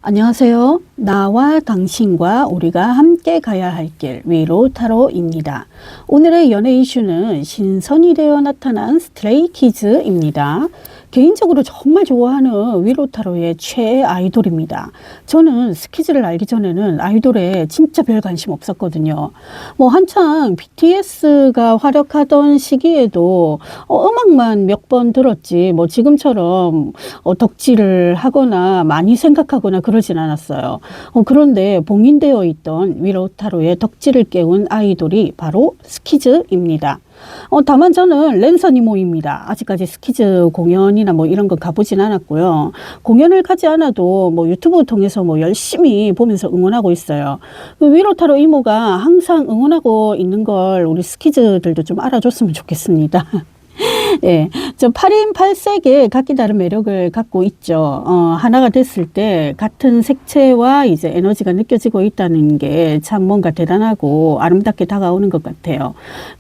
안녕하세요. 나와 당신과 우리가 함께 가야 할 길 위로 타로입니다. 오늘의 연애 이슈는 신선이 되어 나타난 스트레이키즈입니다. 개인적으로 정말 좋아하는 위로 타로의 최애 아이돌입니다. 저는 스키즈를 알기 전에는 아이돌에 진짜 별 관심 없었거든요. 한창 BTS가 활약하던 시기에도 음악만 몇 번 들었지 지금처럼 덕질을 하거나 많이 생각하거나 그러진 않았어요. 그런데 봉인되어 있던 위로 타로의 덕질을 깨운 아이돌이 바로 스키즈입니다. 다만 저는 랜서니모입니다. 아직까지 스키즈 공연이나 이런 거 가보진 않았고요. 공연을 가지 않아도 유튜브 통해서 열심히 보면서 응원하고 있어요. 그 위로타로 이모가 항상 응원하고 있는 걸 우리 스키즈들도 좀 알아줬으면 좋겠습니다. 예, 저 8인 8색의 각기 다른 매력을 갖고 있죠. 하나가 됐을 때 같은 색채와 이제 에너지가 느껴지고 있다는 게 참 뭔가 대단하고 아름답게 다가오는 것 같아요.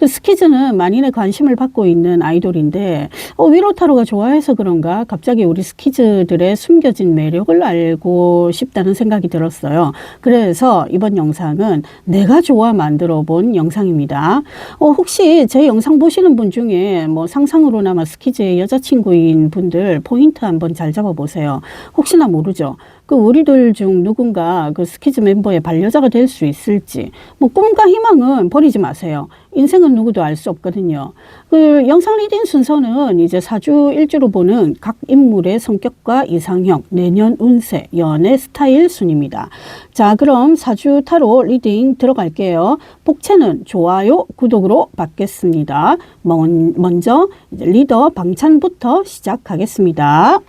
스키즈는 만인의 관심을 받고 있는 아이돌인데 위로타로가 좋아해서 그런가 갑자기 우리 스키즈들의 숨겨진 매력을 알고 싶다는 생각이 들었어요. 그래서 이번 영상은 내가 좋아 만들어 본 영상입니다. 혹시 제 영상 보시는 분 중에 상상으로나마 스키즈의 여자친구인 분들 포인트 한번 잘 잡아보세요. 혹시나 모르죠. 우리들 중 누군가 스키즈 멤버의 반려자가 될 수 있을지 꿈과 희망은 버리지 마세요. 인생은 누구도 알 수 없거든요. 영상 리딩 순서는 이제 사주 일주로 보는 각 인물의 성격과 이상형, 내년 운세, 연애 스타일 순입니다. 자, 그럼 사주 타로 리딩 들어갈게요. 복채는 좋아요, 구독으로 받겠습니다. 먼저 리더 방찬부터 시작하겠습니다.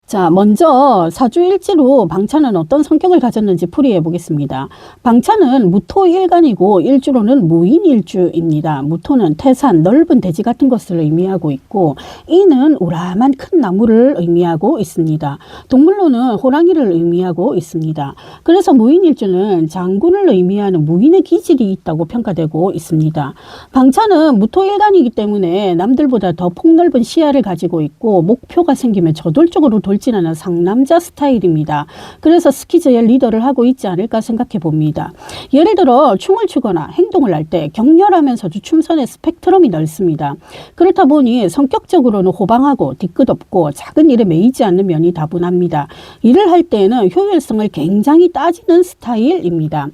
자, 먼저 사주일지로 방찬은 어떤 성격을 가졌는지 풀이해 보겠습니다. 방찬은 무토일간이고 일주로는 무인일주입니다. 무토는 태산, 넓은 대지 같은 것을 의미하고 있고 이는 우람한 큰 나무를 의미하고 있습니다. 동물로는 호랑이를 의미하고 있습니다. 그래서 무인일주는 장군을 의미하는 무인의 기질이 있다고 평가되고 있습니다. 방찬은 무토일간이기 때문에 남들보다 더 폭넓은 시야를 가지고 있고 목표가 생기면 저돌적으로 돌진하는 상남자 스타일입니다. 그래서 스키즈의 리더를 하고 있지 않을까 생각해 봅니다. 예를 들어 춤을 추거나 행동을 할 때 격렬하면서도 춤선의 스펙트럼이 넓습니다. 그렇다 보니 성격적으로는 호방하고 뒤끝없고 작은 일에 매이지 않는 면이 다분합니다. 일을 할 때는 효율성을 굉장히 따지는 스타일입니다.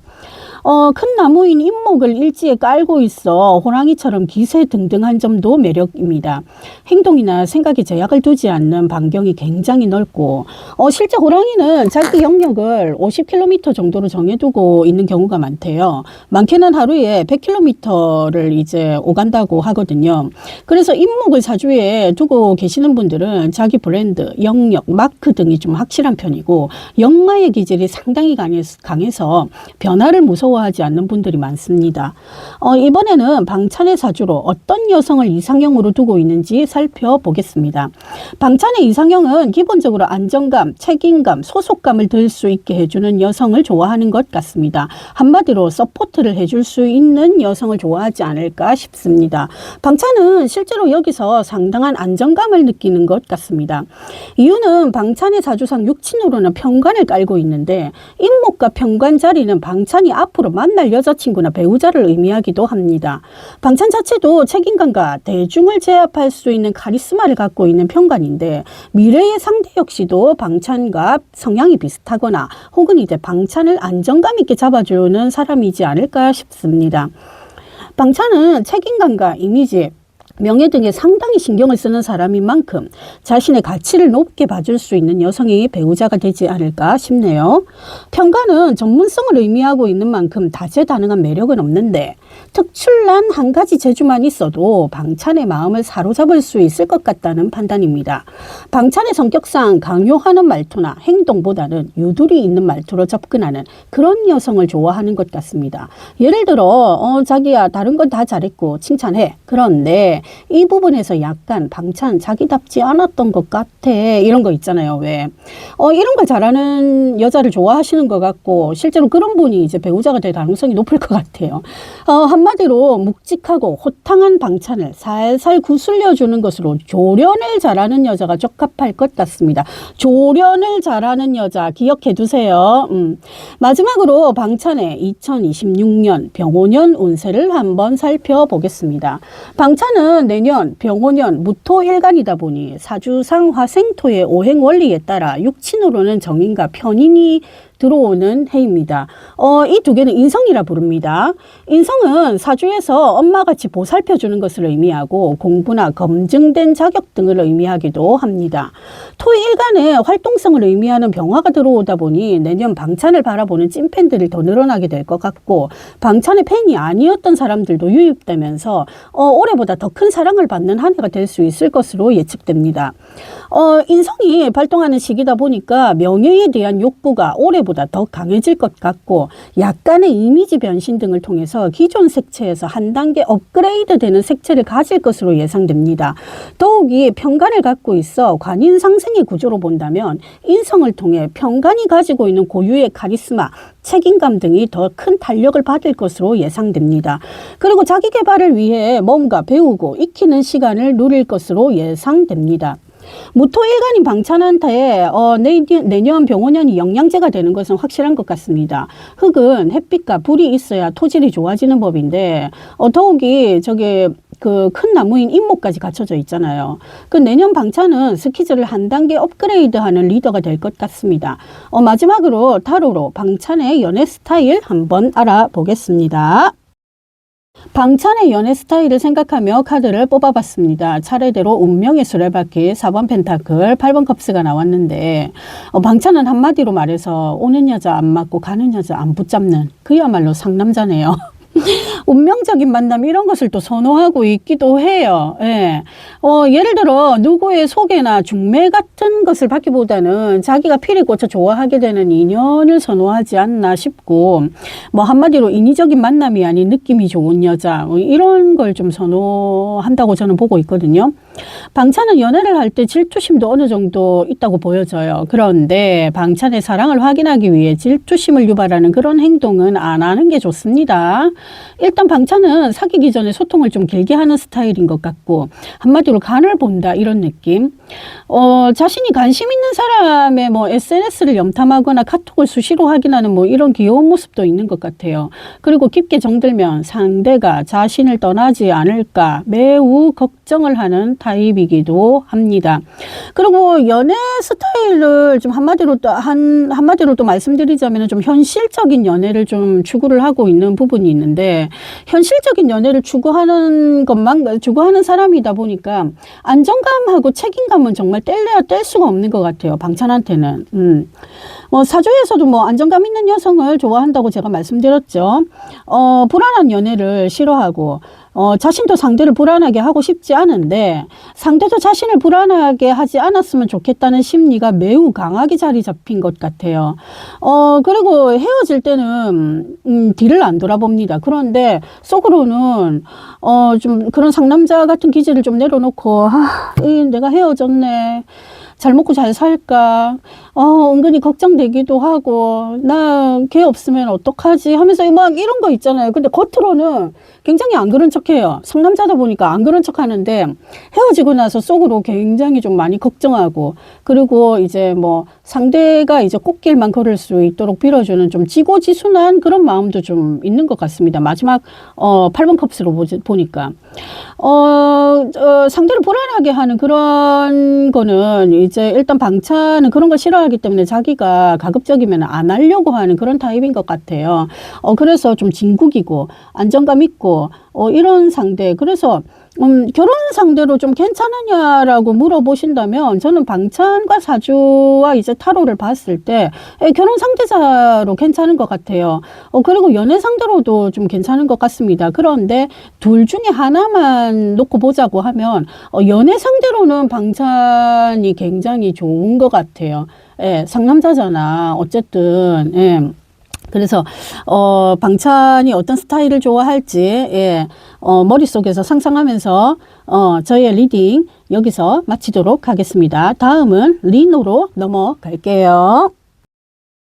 큰 나무인 잇목을 일지에 깔고 있어 호랑이처럼 기세 등등한 점도 매력입니다. 행동이나 생각에 제약을 두지 않는 반경이 굉장히 넓고 실제 호랑이는 자기 영역을 50km 정도로 정해두고 있는 경우가 많대요. 많게는 하루에 100km를 이제 오간다고 하거든요. 그래서 잇목을 사주에 두고 계시는 분들은 자기 브랜드, 영역, 마크 등이 좀 확실한 편이고 역마의 기질이 상당히 강해서 변화를 무서워하지 않는 분들이 많습니다. 이번에는 방찬의 사주로 어떤 여성을 이상형으로 두고 있는지 살펴보겠습니다. 방찬의 이상형은 기본적으로 안정감, 책임감, 소속감을 들 수 있게 해주는 여성을 좋아하는 것 같습니다. 한마디로 서포트를 해줄 수 있는 여성을 좋아하지 않을까 싶습니다. 방찬은 실제로 여기서 상당한 안정감을 느끼는 것 같습니다. 이유는 방찬의 사주상 육친으로는 편관을 깔고 있는데 잇목과 편관 자리는 방찬이 앞으로 만날 여자친구나 배우자를 의미하기도 합니다. 방찬 자체도 책임감과 대중을 제압할 수 있는 카리스마를 갖고 있는 편관인데 미래의 상대 역시도 방찬과 성향이 비슷하거나 혹은 이제 방찬을 안정감 있게 잡아주는 사람이지 않을까 싶습니다. 방찬은 책임감과 이미지, 명예 등에 상당히 신경을 쓰는 사람인 만큼 자신의 가치를 높게 봐줄 수 있는 여성의 배우자가 되지 않을까 싶네요. 편관은 전문성을 의미하고 있는 만큼 다재다능한 매력은 없는데 특출난 한 가지 재주만 있어도 방찬의 마음을 사로잡을 수 있을 것 같다는 판단입니다. 방찬의 성격상 강요하는 말투나 행동보다는 유두리 있는 말투로 접근하는 그런 여성을 좋아하는 것 같습니다. 예를 들어 자기야 다른 건 다 잘했고 칭찬해. 그런데 이 부분에서 약간 방찬 자기답지 않았던 것 같아. 이런 거 있잖아요. 왜? 이런 걸 잘하는 여자를 좋아하시는 것 같고 실제로 그런 분이 이제 배우자가 될 가능성이 높을 것 같아요. 한마디로 묵직하고 호탕한 방찬을 살살 구슬려주는 것으로 조련을 잘하는 여자가 적합할 것 같습니다. 조련을 잘하는 여자 기억해 두세요. 마지막으로 방찬의 2026년 병오년 운세를 한번 살펴보겠습니다. 방찬은 내년 병오년 무토일간이다 보니 사주상 화생토의 오행 원리에 따라 육친으로는 정인과 편인이 들어오는 해입니다. 이 두 개는 인성이라 부릅니다. 인성은 사주에서 엄마같이 보살펴주는 것을 의미하고 공부나 검증된 자격 등을 의미하기도 합니다. 토일간의 활동성을 의미하는 병화가 들어오다 보니 내년 방찬을 바라보는 찐팬들이 더 늘어나게 될 것 같고 방찬의 팬이 아니었던 사람들도 유입되면서 올해보다 더 큰 사랑을 받는 한 해가 될 수 있을 것으로 예측됩니다. 인성이 발동하는 시기다 보니까 명예에 대한 욕구가 올해보다 더 강해질 것 같고 약간의 이미지 변신 등을 통해서 기존 색채에서 한 단계 업그레이드 되는 색채를 가질 것으로 예상됩니다. 더욱이 편간을 갖고 있어 관인 상생의 구조로 본다면 인성을 통해 편간이 가지고 있는 고유의 카리스마, 책임감 등이 더 큰 탄력을 받을 것으로 예상됩니다. 그리고 자기 개발을 위해 뭔가 배우고 익히는 시간을 누릴 것으로 예상됩니다. 무토일간인 방찬한테 내년 병오년이 영양제가 되는 것은 확실한 것 같습니다. 흙은 햇빛과 불이 있어야 토질이 좋아지는 법인데 더욱이 저게 그 큰 나무인 인목까지 갖춰져 있잖아요. 그 내년 방찬은 스키즈를 한 단계 업그레이드하는 리더가 될 것 같습니다. 마지막으로 타로로 방찬의 연애 스타일 한번 알아보겠습니다. 방찬의 연애 스타일을 생각하며 카드를 뽑아봤습니다. 차례대로 운명의 수레바퀴, 4번 펜타클, 8번 컵스가 나왔는데 방찬은 한마디로 말해서 오는 여자 안 맞고 가는 여자 안 붙잡는 그야말로 상남자네요. 운명적인 만남 이런 것을 또 선호하고 있기도 해요. 예. 예를 들어 누구의 소개나 중매 같은 것을 받기보다는 자기가 피리 꽂혀 좋아하게 되는 인연을 선호하지 않나 싶고 뭐 한마디로 인위적인 만남이 아닌 느낌이 좋은 여자 이런 걸 좀 선호한다고 저는 보고 있거든요. 방찬은 연애를 할 때 질투심도 어느 정도 있다고 보여져요. 그런데 방찬의 사랑을 확인하기 위해 질투심을 유발하는 그런 행동은 안 하는 게 좋습니다. 일단 방찬은 사귀기 전에 소통을 좀 길게 하는 스타일인 것 같고 한마디로 간을 본다 이런 느낌. 자신이 관심 있는 사람의 뭐 SNS를 염탐하거나 카톡을 수시로 확인하는 뭐 이런 귀여운 모습도 있는 것 같아요. 그리고 깊게 정들면 상대가 자신을 떠나지 않을까 매우 걱정을 하는 타입이기도 합니다. 그리고 연애 스타일을 좀 한마디로 또 말씀드리자면 좀 현실적인 연애를 좀 추구를 하고 있는 부분이 있는데 현실적인 연애를 추구하는 사람이다 보니까 안정감하고 책임감은 정말 뗄래야 뗄 수가 없는 것 같아요. 방찬한테는. 사주에서도 뭐 안정감 있는 여성을 좋아한다고 제가 말씀드렸죠. 불안한 연애를 싫어하고 자신도 상대를 불안하게 하고 싶지 않은데 상대도 자신을 불안하게 하지 않았으면 좋겠다는 심리가 매우 강하게 자리 잡힌 것 같아요. 그리고 헤어질 때는 뒤를 안 돌아봅니다. 그런데 속으로는 좀 그런 상남자 같은 기질을 좀 내려놓고 내가 헤어졌네. 잘 먹고 잘 살까? 은근히 걱정되기도 하고, 나 걔 없으면 어떡하지? 하면서 막 이런 거 있잖아요. 근데 겉으로는 굉장히 안 그런 척 해요. 상남자다 보니까 안 그런 척 하는데, 헤어지고 나서 속으로 굉장히 좀 많이 걱정하고, 그리고 이제 뭐 상대가 이제 꽃길만 걸을 수 있도록 빌어주는 좀 지고지순한 그런 마음도 좀 있는 것 같습니다. 마지막, 8번 컵스로 보니까. 상대를 불안하게 하는 그런 거는 이제 일단 방찬은 그런 걸 싫어하기 때문에 자기가 가급적이면 안 하려고 하는 그런 타입인 것 같아요. 그래서 좀 진국이고 안정감 있고 이런 상대. 그래서 결혼 상대로 좀 괜찮으냐라고 물어보신다면 저는 방찬과 사주와 이제 타로를 봤을 때 결혼 상대자로 괜찮은 것 같아요. 그리고 연애 상대로도 좀 괜찮은 것 같습니다. 그런데 둘 중에 하나만 놓고 보자고 하면 연애 상대로는 방찬이 굉장히 좋은 것 같아요. 예, 상남자잖아. 어쨌든. 예. 그래서 방찬이 어떤 스타일을 좋아할지 머릿속에서 상상하면서 저의 리딩 여기서 마치도록 하겠습니다. 다음은 리노로 넘어갈게요.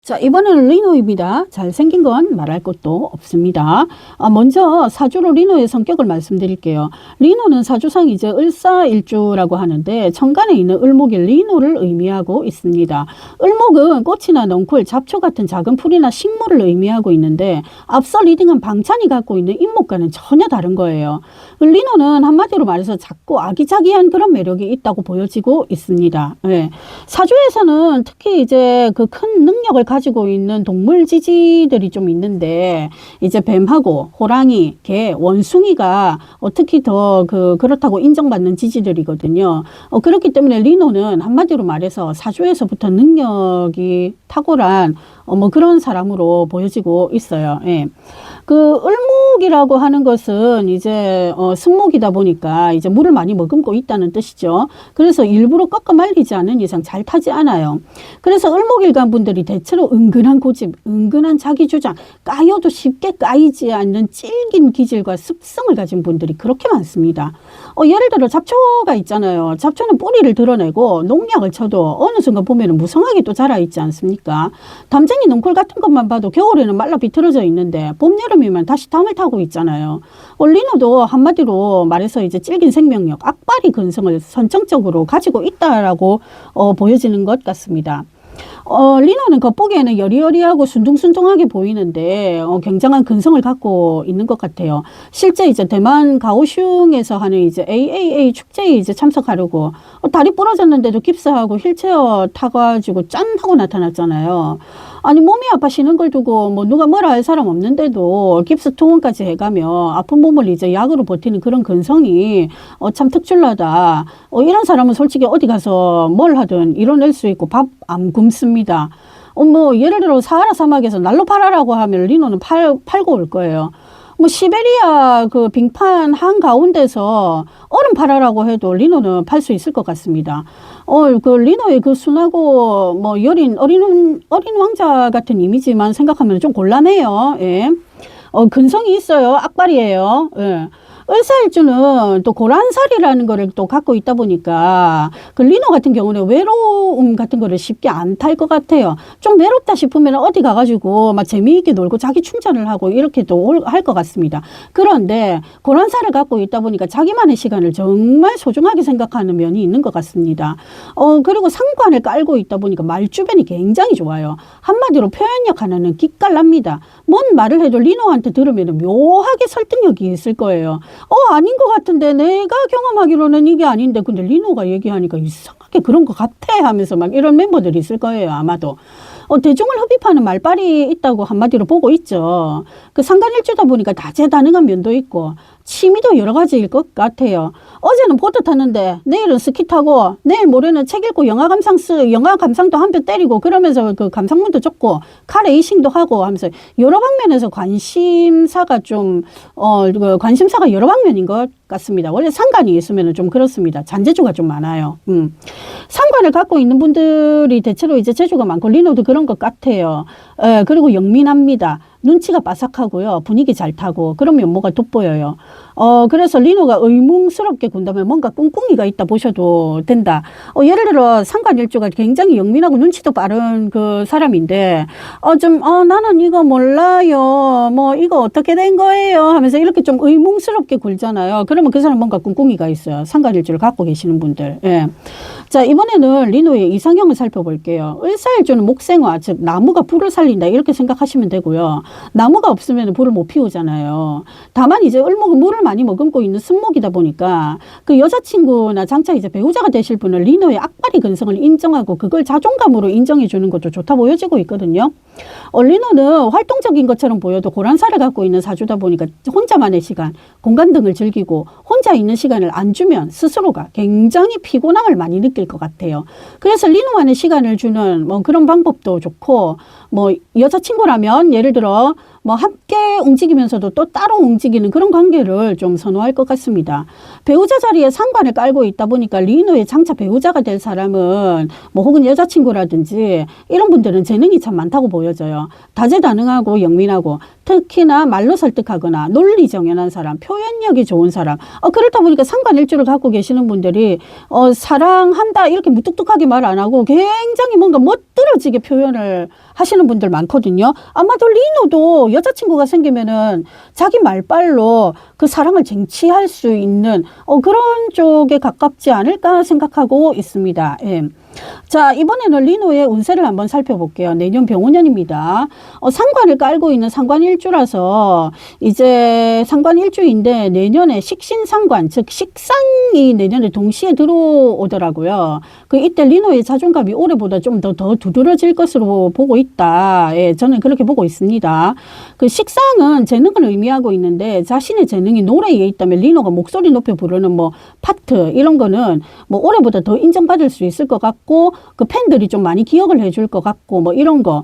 자, 이번에는 리노입니다. 잘생긴 건 말할 것도 없습니다. 먼저 사주로 리노의 성격을 말씀드릴게요. 리노는 사주상 이제 을사일주라고 하는데 천간에 있는 을목이 리노를 의미하고 있습니다. 을목은 꽃이나 넝쿨, 잡초 같은 작은 풀이나 식물을 의미하고 있는데 앞서 리딩한 방찬이 갖고 있는 인목과는 전혀 다른 거예요. 리노는 한마디로 말해서 작고 아기자기한 그런 매력이 있다고 보여지고 있습니다. 네. 사주에서는 특히 이제 그 큰 능력을 가지고 있는 동물 지지들이 좀 있는데 이제 뱀하고 호랑이, 개, 원숭이가 특히 더 그렇다고 인정받는 지지들이거든요. 그렇기 때문에 리노는 한마디로 말해서 사주에서부터 능력이 탁월한 뭐 그런 사람으로 보여지고 있어요. 예. 그 을목이라고 하는 것은 이제 승목이다 보니까 이제 물을 많이 머금고 있다는 뜻이죠. 그래서 일부러 꺾어 말리지 않는 이상 잘 타지 않아요. 그래서 을목일간 분들이 대체로 은근한 고집, 은근한 자기 주장, 까여도 쉽게 까이지 않는 찔긴 기질과 습성을 가진 분들이 그렇게 많습니다. 예를 들어 잡초가 있잖아요. 잡초는 뿌리를 드러내고 농약을 쳐도 어느 순간 보면은 무성하게 또 자라있지 않습니까? 담쟁이 넝쿨 같은 것만 봐도 겨울에는 말라 비틀어져 있는데 봄, 여름이면 다시 담을 타고 있잖아요. 리노도 한마디로 말해서 이제 찔긴 생명력, 악바리 근성을 선천적으로 가지고 있다라고 보여지는 것 같습니다. 리노는 겉보기에는 여리여리하고 순둥순둥하게 보이는데 굉장한 근성을 갖고 있는 것 같아요. 실제 이제 대만 가오슝에서 하는 이제 AAA 축제에 이제 참석하려고 다리 부러졌는데도 깁스하고 휠체어 타가지고 짠 하고 나타났잖아요. 아니 몸이 아파지는 걸 두고 뭐 누가 뭐라 할 사람 없는데도 깁스 투혼까지 해가며 아픈 몸을 이제 약으로 버티는 그런 근성이 참 특출나다. 이런 사람은 솔직히 어디 가서 뭘 하든 이뤄낼 수 있고 밥 안 굶습니다. 뭐 예를 들어 사하라 사막에서 난로 팔아라고 하면 리노는 팔고 올 거예요. 뭐 시베리아 그 빙판 한가운데서 얼음 팔아라고 해도 리노는 팔 수 있을 것 같습니다. 그 리노의 그 순하고 뭐 어린 왕자 같은 이미지만 생각하면 좀 곤란해요. 예. 근성이 있어요. 악발이에요. 예. 을사일주는 또 고란살이라는 거를 또 갖고 있다 보니까 그 리노 같은 경우는 외로움 같은 거를 쉽게 안 탈 것 같아요. 좀 외롭다 싶으면 어디 가가지고 막 재미있게 놀고 자기 충전을 하고 이렇게 또 할 것 같습니다. 그런데 고란살을 갖고 있다 보니까 자기만의 시간을 정말 소중하게 생각하는 면이 있는 것 같습니다. 그리고 상관을 깔고 있다 보니까 말주변이 굉장히 좋아요. 한마디로 표현력 하나는 기깔납니다. 뭔 말을 해도 리노한테 들으면 묘하게 설득력이 있을 거예요. 아닌 것 같은데 내가 경험하기로는 이게 아닌데 근데 리노가 얘기하니까 이상하게 그런 것 같아 하면서 막 이런 멤버들이 있을 거예요 아마도. 대중을 흡입하는 말빨이 있다고 한마디로 보고 있죠. 그 상간일주다 보니까 다재다능한 면도 있고 취미도 여러 가지일 것 같아요. 어제는 보트 탔는데 내일은 스키 타고 내일 모레는 책 읽고 영화 감상도 한 편 때리고 그러면서 그 감상문도 적고 카레이싱도 하고 하면서 여러 방면에서 관심사가 관심사가 여러 방면인 것 같습니다. 원래 상관이 있으면 좀 그렇습니다. 잔재주가 좀 많아요. 상관을 갖고 있는 분들이 대체로 이제 재주가 많고 리노도 그런 것 같아요. 그리고 영민합니다. 눈치가 바삭하고요. 분위기 잘 타고 그런 면모가 돋보여요. 그래서 리노가 의문스럽게 군다면 뭔가 꿍꿍이가 있다 보셔도 된다. 예를 들어 상관일주가 굉장히 영민하고 눈치도 빠른 그 사람인데 나는 이거 몰라요. 뭐 이거 어떻게 된 거예요? 하면서 이렇게 좀 의문스럽게 굴잖아요. 그러면 그 사람 뭔가 꿍꿍이가 있어요. 상관일주를 갖고 계시는 분들. 예. 자, 이번에는 리노의 이상형을 살펴볼게요. 을사일주는 목생화, 즉 나무가 불을 살린다 이렇게 생각하시면 되고요. 나무가 없으면 불을 못 피우잖아요. 다만 이제 을목은 물을 많이 머금고 있는 습목이다 보니까 그 여자친구나 장차 이제 배우자가 되실 분은 리노의 악바리 근성을 인정하고 그걸 자존감으로 인정해 주는 것도 좋다 보여지고 있거든요. 리노는 활동적인 것처럼 보여도 고란살을 갖고 있는 사주다 보니까 혼자만의 시간, 공간 등을 즐기고 혼자 있는 시간을 안 주면 스스로가 굉장히 피곤함을 많이 느낄 것 같아요. 그래서 리노만의 시간을 주는 뭐 그런 방법도 좋고 뭐 여자친구라면 예를 들어 뭐 함께 움직이면서도 또 따로 움직이는 그런 관계를 좀 선호할 것 같습니다. 배우자 자리에 상관을 깔고 있다 보니까 리노의 장차 배우자가 될 사람은 뭐 혹은 여자친구라든지 이런 분들은 재능이 참 많다고 보여져요. 다재다능하고 영민하고 특히나 말로 설득하거나 논리 정연한 사람, 표현력이 좋은 사람. 그렇다 보니까 상관일주를 갖고 계시는 분들이 사랑한다 이렇게 무뚝뚝하게 말 안 하고 굉장히 뭔가 멋들어지게 표현을 하시는 분들 많거든요. 아마도 리노도 여자친구가 생기면은 자기 말빨로 그 사랑을 쟁취할 수 있는 그런 쪽에 가깝지 않을까 생각하고 있습니다. 예. 자, 이번에는 리노의 운세를 한번 살펴볼게요. 내년 병원년입니다. 상관을 깔고 있는 상관일주라서 이제 상관일주인데 내년에 식신상관, 즉 식상이 내년에 동시에 들어오더라고요. 이때 리노의 자존감이 올해보다 좀 더 두드러질 것으로 보고 있다. 예, 저는 그렇게 보고 있습니다. 식상은 재능을 의미하고 있는데 자신의 재능이 노래에 있다면 리노가 목소리 높여 부르는 뭐 파트 이런 거는 뭐 올해보다 더 인정받을 수 있을 것 같고 그 팬들이 좀 많이 기억을 해줄 것 같고 뭐 이런 거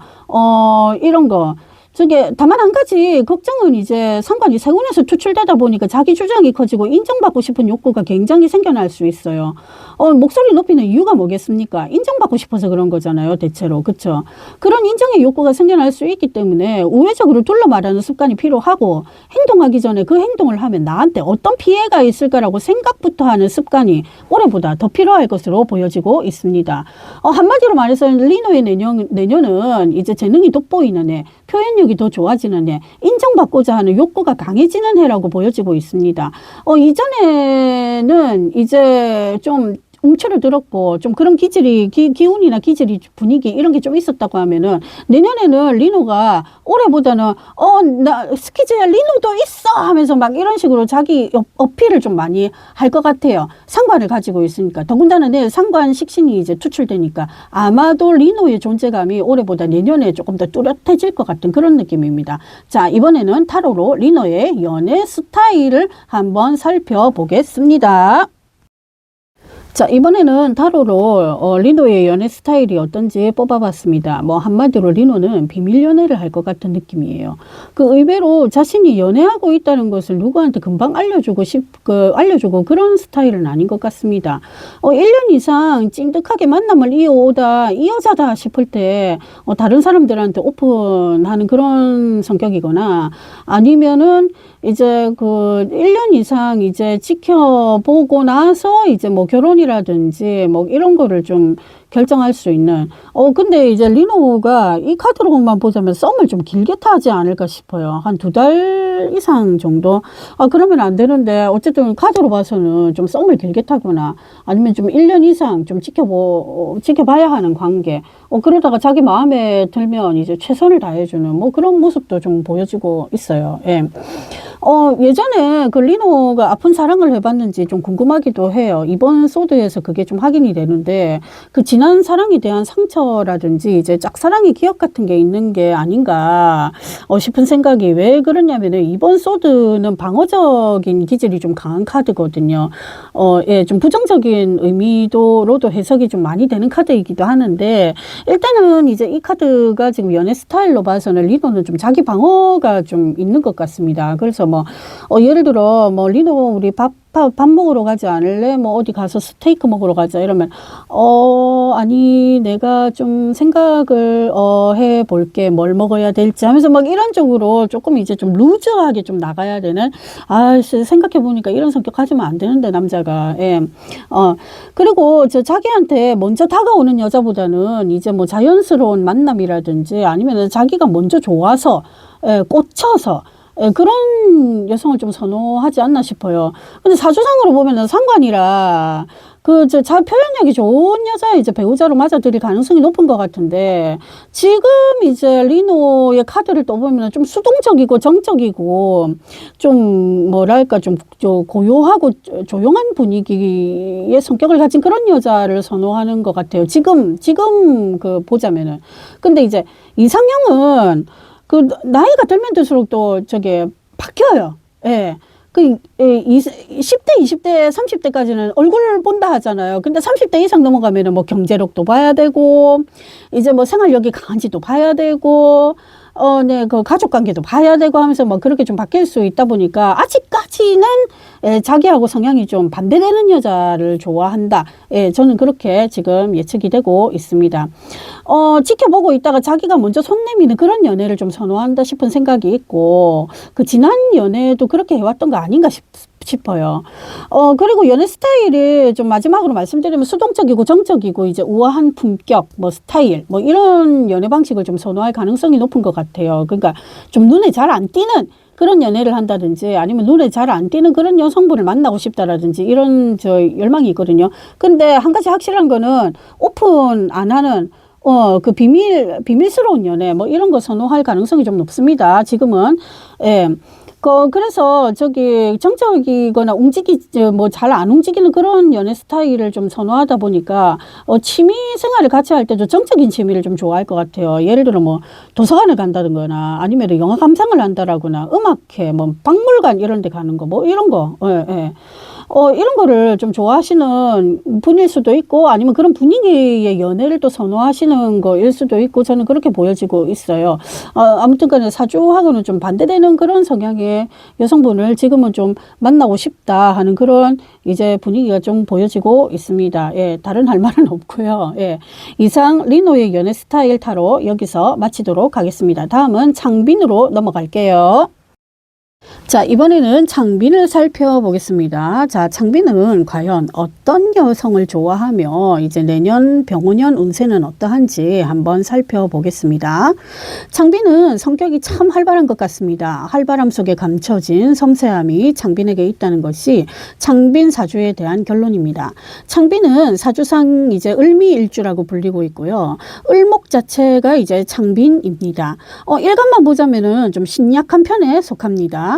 저게 다만 한 가지 걱정은 이제 상관이 세운에서 투출되다 보니까 자기 주장이 커지고 인정받고 싶은 욕구가 굉장히 생겨날 수 있어요. 목소리 높이는 이유가 뭐겠습니까? 인정받고 싶어서 그런 거잖아요, 대체로. 그쵸? 그런 인정의 욕구가 생겨날 수 있기 때문에 우회적으로 둘러 말하는 습관이 필요하고 행동하기 전에 그 행동을 하면 나한테 어떤 피해가 있을까라고 생각부터 하는 습관이 올해보다 더 필요할 것으로 보여지고 있습니다. 한마디로 말해서 리노의 내년은 이제 재능이 돋보이는 해, 표현력이 더 좋아지는 해, 인정받고자 하는 욕구가 강해지는 해라고 보여지고 있습니다. 이전에는 이제 좀 움츠러들었고 좀 그런 기운이나 기질이 분위기 이런 게 좀 있었다고 하면은 내년에는 리노가 올해보다는 나 스키즈에 리노도 있어 하면서 막 이런 식으로 자기 어필을 좀 많이 할 것 같아요. 상관을 가지고 있으니까. 더군다나 내일 상관 식신이 이제 투출되니까 아마도 리노의 존재감이 올해보다 내년에 조금 더 뚜렷해질 것 같은 그런 느낌입니다. 자, 이번에는 타로로 리노의 연애 스타일을 한번 살펴보겠습니다. 자, 이번에는 타로로 리노의 연애 스타일이 어떤지 뽑아봤습니다. 뭐 한마디로 리노는 비밀 연애를 할 것 같은 느낌이에요. 의외로 자신이 연애하고 있다는 것을 누구한테 금방 알려주고 그런 스타일은 아닌 것 같습니다. 1년 이상 찐득하게 만남을 이어오다 이 여자다 싶을 때 다른 사람들한테 오픈하는 그런 성격이거나 아니면은 이제 1년 이상 이제 지켜보고 나서 이제 뭐 결혼이라든지 뭐 이런 거를 좀 결정할 수 있는. 근데 이제 리노가 이 카드로만 보자면 썸을 좀 길게 타지 않을까 싶어요. 한 2달 이상 정도? 그러면 안 되는데, 어쨌든 카드로 봐서는 좀 썸을 길게 타거나, 아니면 좀 1년 이상 좀 지켜봐야 하는 관계. 그러다가 자기 마음에 들면 이제 최선을 다해주는 뭐 그런 모습도 좀 보여지고 있어요. 예. 예전에 리노가 아픈 사랑을 해봤는지 좀 궁금하기도 해요. 이번 소드에서 그게 좀 확인이 되는데, 지난 사랑에 대한 상처라든지 이제 짝사랑의 기억 같은 게 있는 게 아닌가 싶은 생각이 왜 그러냐면은 이번 소드는 방어적인 기질이 좀 강한 카드거든요. 예, 좀 부정적인 의미도로도 해석이 좀 많이 되는 카드이기도 하는데, 일단은 이제 이 카드가 지금 연애 스타일로 봐서는 리노는 좀 자기 방어가 좀 있는 것 같습니다. 그래서 예를 들어 리노 우리 밥 먹으러 가지 않을래? 뭐 어디 가서 스테이크 먹으러 가자 이러면 아니 내가 좀 생각을 해볼게 뭘 먹어야 될지 하면서 막 이런 쪽으로 조금 이제 좀 루즈하게 좀 나가야 되는 생각해보니까 이런 성격 가지면 안 되는데 남자가. 예. 그리고 자기한테 먼저 다가오는 여자보다는 이제 뭐 자연스러운 만남이라든지 아니면 자기가 먼저 좋아서 꽂혀서 그런 여성을 좀 선호하지 않나 싶어요. 근데 사주상으로 보면은 상관이라 표현력이 좋은 여자 이제 배우자로 맞아들일 가능성이 높은 것 같은데, 지금 이제 리노의 카드를 떠보면 좀 수동적이고 정적이고 좀 뭐랄까 좀 고요하고 조용한 분위기의 성격을 가진 그런 여자를 선호하는 것 같아요. 지금 보자면은. 근데 이제 이상형은 나이가 들면 들수록 또 바뀌어요. 예. 10대, 20대, 30대까지는 얼굴을 본다 하잖아요. 근데 30대 이상 넘어가면은 뭐 경제력도 봐야 되고, 이제 뭐 생활력이 강한지도 봐야 되고, 네, 그 가족 관계도 봐야 되고 하면서 뭐 그렇게 좀 바뀔 수 있다 보니까 아직까지는 자기하고 성향이 좀 반대되는 여자를 좋아한다. 저는 그렇게 지금 예측이 되고 있습니다. 지켜보고 있다가 자기가 먼저 손 내미는 그런 연애를 좀 선호한다 싶은 생각이 있고, 그 지난 연애도 그렇게 해왔던 거 아닌가 싶어요. 그리고 연애 스타일이 좀 마지막으로 말씀드리면 수동적이고 정적이고 이제 우아한 품격, 뭐 스타일, 뭐 이런 연애 방식을 좀 선호할 가능성이 높은 것 같아요. 그러니까 좀 눈에 잘 안 띄는 그런 연애를 한다든지 아니면 눈에 잘 안 띄는 그런 여성분을 만나고 싶다라든지 이런 열망이 있거든요. 근데 한 가지 확실한 거는 오픈 안 하는 그 비밀스러운 연애, 뭐 이런 거 선호할 가능성이 좀 높습니다. 지금은. 예. 그래서 정적이거나 뭐 잘 안 움직이는 그런 연애 스타일을 좀 선호하다 보니까, 취미 생활을 같이 할 때도 정적인 취미를 좀 좋아할 것 같아요. 예를 들어 뭐 도서관을 간다든거나 아니면 영화 감상을 한다라거나 음악회, 뭐 박물관 이런 데 가는 거, 뭐 이런 거. 예, 예. 이런 거를 좀 좋아하시는 분일 수도 있고 아니면 그런 분위기의 연애를 또 선호하시는 거일 수도 있고 저는 그렇게 보여지고 있어요. 아무튼 간에 사주하고는 좀 반대되는 그런 성향의 여성분을 지금은 좀 만나고 싶다 하는 그런 이제 분위기가 좀 보여지고 있습니다. 예, 다른 할 말은 없고요. 예, 이상 리노의 연애 스타일 타로 여기서 마치도록 하겠습니다. 다음은 창빈으로 넘어갈게요. 자, 이번에는 창빈을 살펴보겠습니다. 자, 창빈은 과연 어떤 여성을 좋아하며 이제 내년 병오년 운세는 어떠한지 한번 살펴보겠습니다. 창빈은 성격이 참 활발한 것 같습니다. 활발함 속에 감춰진 섬세함이 창빈에게 있다는 것이 창빈 사주에 대한 결론입니다. 창빈은 사주상 이제 을미일주라고 불리고 있고요. 을목 자체가 이제 창빈입니다. 일간만 보자면은 좀 신약한 편에 속합니다.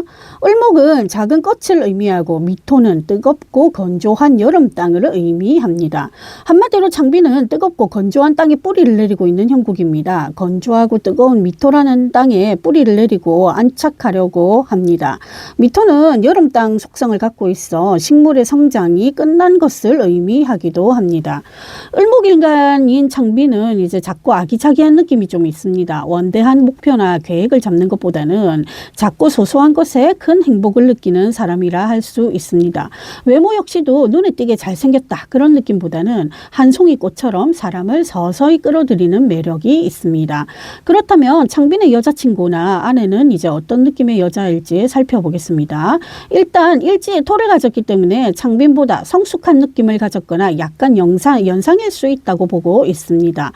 을목은 작은 꽃을 의미하고 미토는 뜨겁고 건조한 여름 땅을 의미합니다. 한마디로 창빈은 뜨겁고 건조한 땅에 뿌리를 내리고 있는 형국입니다. 건조하고 뜨거운 미토라는 땅에 뿌리를 내리고 안착하려고 합니다. 미토는 여름 땅 속성을 갖고 있어 식물의 성장이 끝난 것을 의미하기도 합니다. 을목일간인 창빈은 이제 작고 아기자기한 느낌이 좀 있습니다. 원대한 목표나 계획을 잡는 것보다는 작고 소소한 것에 큰 행복을 느끼는 사람이라 할 수 있습니다. 외모 역시도 눈에 띄게 잘생겼다 그런 느낌보다는 한 송이 꽃처럼 사람을 서서히 끌어들이는 매력이 있습니다. 그렇다면 창빈의 여자친구나 아내는 이제 어떤 느낌의 여자일지 살펴보겠습니다. 일단 일지에 토를 가졌기 때문에 창빈보다 성숙한 느낌을 가졌거나 약간 연상일 수 있다고 보고 있습니다.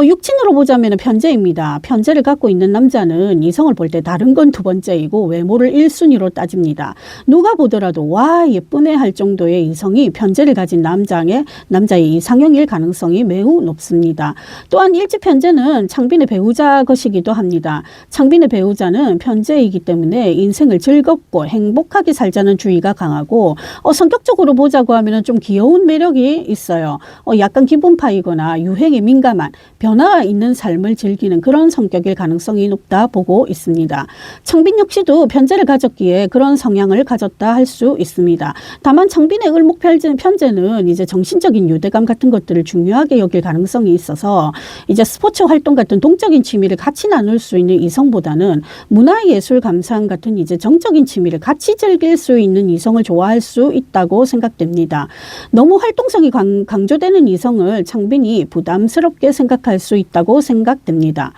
육친으로 보자면 편재입니다. 편재를 갖고 있는 남자는 이성을 볼 때 다른 건 두 번째이고 외모를 1순위로 따집니다. 누가 보더라도 와 예쁘네 할 정도의 이성이 편재를 가진 남자의 이상형일 가능성이 매우 높습니다. 또한 일지 편재는 창빈의 배우자 것이기도 합니다. 창빈의 배우자는 편재이기 때문에 인생을 즐겁고 행복하게 살자는 주의가 강하고 성격적으로 보자고 하면 좀 귀여운 매력이 있어요. 약간 기본파이거나 유행에 민감한 변화가 있는 삶을 즐기는 그런 성격일 가능성이 높다 보고 있습니다. 창빈 역시도 편재를 가졌기에 그런 성향을 가졌다 할 수 있습니다. 다만 창빈의 을목 편재는 이제 정신적인 유대감 같은 것들을 중요하게 여길 가능성이 있어서 이제 스포츠 활동 같은 동적인 취미를 같이 나눌 수 있는 이성보다는 문화예술 감상 같은 이제 정적인 취미를 같이 즐길 수 있는 이성을 좋아할 수 있다고 생각됩니다. 너무 활동성이 강조되는 이성을 창빈이 부담스럽게 생각할 수 있다고 생각됩니다.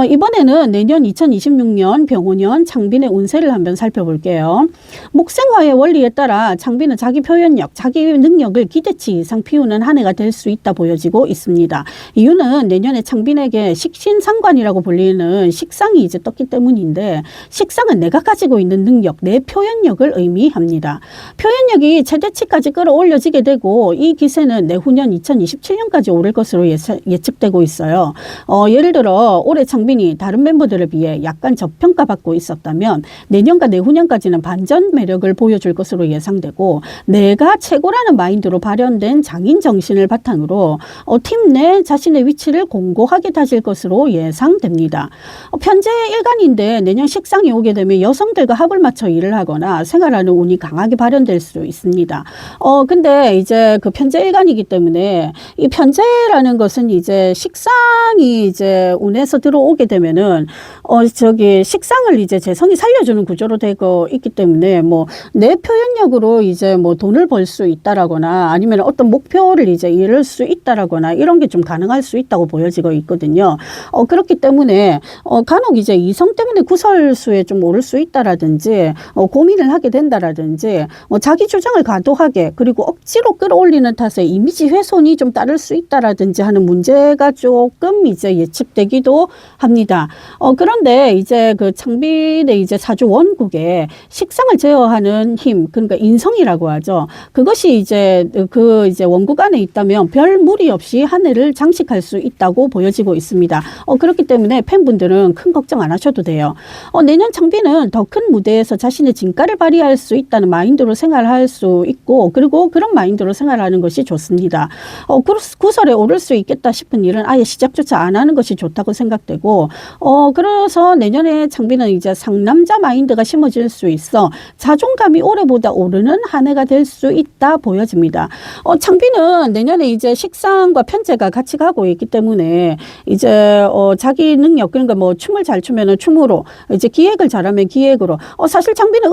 이번에는 내년 2026년 병오년 창빈의 운세를 한번 살펴볼게요. 목생화의 원리에 따라 창빈은 자기 표현력, 자기 능력을 기대치 이상 피우는 한 해가 될 수 있다 보여지고 있습니다. 이유는 내년에 창빈에게 식신상관이라고 불리는 식상이 이제 떴기 때문인데 식상은 내가 가지고 있는 능력, 내 표현력을 의미합니다. 표현력이 최대치까지 끌어올려지게 되고 이 기세는 내후년 2027년까지 오를 것으로 예측되고 있어요. 예를 들어 올해 창빈이 다른 멤버들에 비해 약간 저평가받고 있었다면 내년과 내후년까지는 반전 매력을 보여줄 것으로 예상되고 내가 최고라는 마인드로 발현된 장인 정신을 바탕으로 팀 내 자신의 위치를 공고하게 다질 것으로 예상됩니다. 편재 일간인데 내년 식상이 오게 되면 여성들과 합을 맞춰 일을 하거나 생활하는 운이 강하게 발현될 수 있습니다. 근데 이제 그 편재 일간이기 때문에 이 편재라는 것은 이제 식상이 이제 운에서 들어오는 들어오게 되면은 식상을 이제 재성이 살려주는 구조로 되고 있기 때문에 뭐 내 표현력으로 이제 뭐 돈을 벌 수 있다라거나 아니면 어떤 목표를 이제 이룰 수 있다라거나 이런 게 좀 가능할 수 있다고 보여지고 있거든요. 그렇기 때문에 간혹 이제 이성 때문에 구설수에 좀 오를 수 있다라든지 고민을 하게 된다라든지 자기 주장을 과도하게 그리고 억지로 끌어올리는 탓에 이미지 훼손이 좀 따를 수 있다라든지 하는 문제가 조금 이제 예측되기도 합니다. 그런데 이제 그 창빈의 이제 사주 원국에 식상을 제어하는 힘, 그러니까 인성이라고 하죠. 그것이 이제 이제 원국 안에 있다면 별 무리 없이 한 해를 장식할 수 있다고 보여지고 있습니다. 그렇기 때문에 팬분들은 큰 걱정 안 하셔도 돼요. 내년 창빈은 더 큰 무대에서 자신의 진가를 발휘할 수 있다는 마인드로 생활할 수 있고, 그리고 그런 마인드로 생활하는 것이 좋습니다. 구설에 오를 수 있겠다 싶은 일은 아예 시작조차 안 하는 것이 좋다고 생각되고, 그래서 내년에 창빈은 이제 상남자 마인드가 심어질 수 있어 자존감이 올해보다 오르는 한 해가 될 수 있다 보여집니다. 창빈은 내년에 이제 식상과 편제가 같이 가고 있기 때문에 이제 자기 능력, 그러니까 뭐 춤을 잘 추면은 춤으로, 이제 기획을 잘하면 기획으로, 사실 창빈은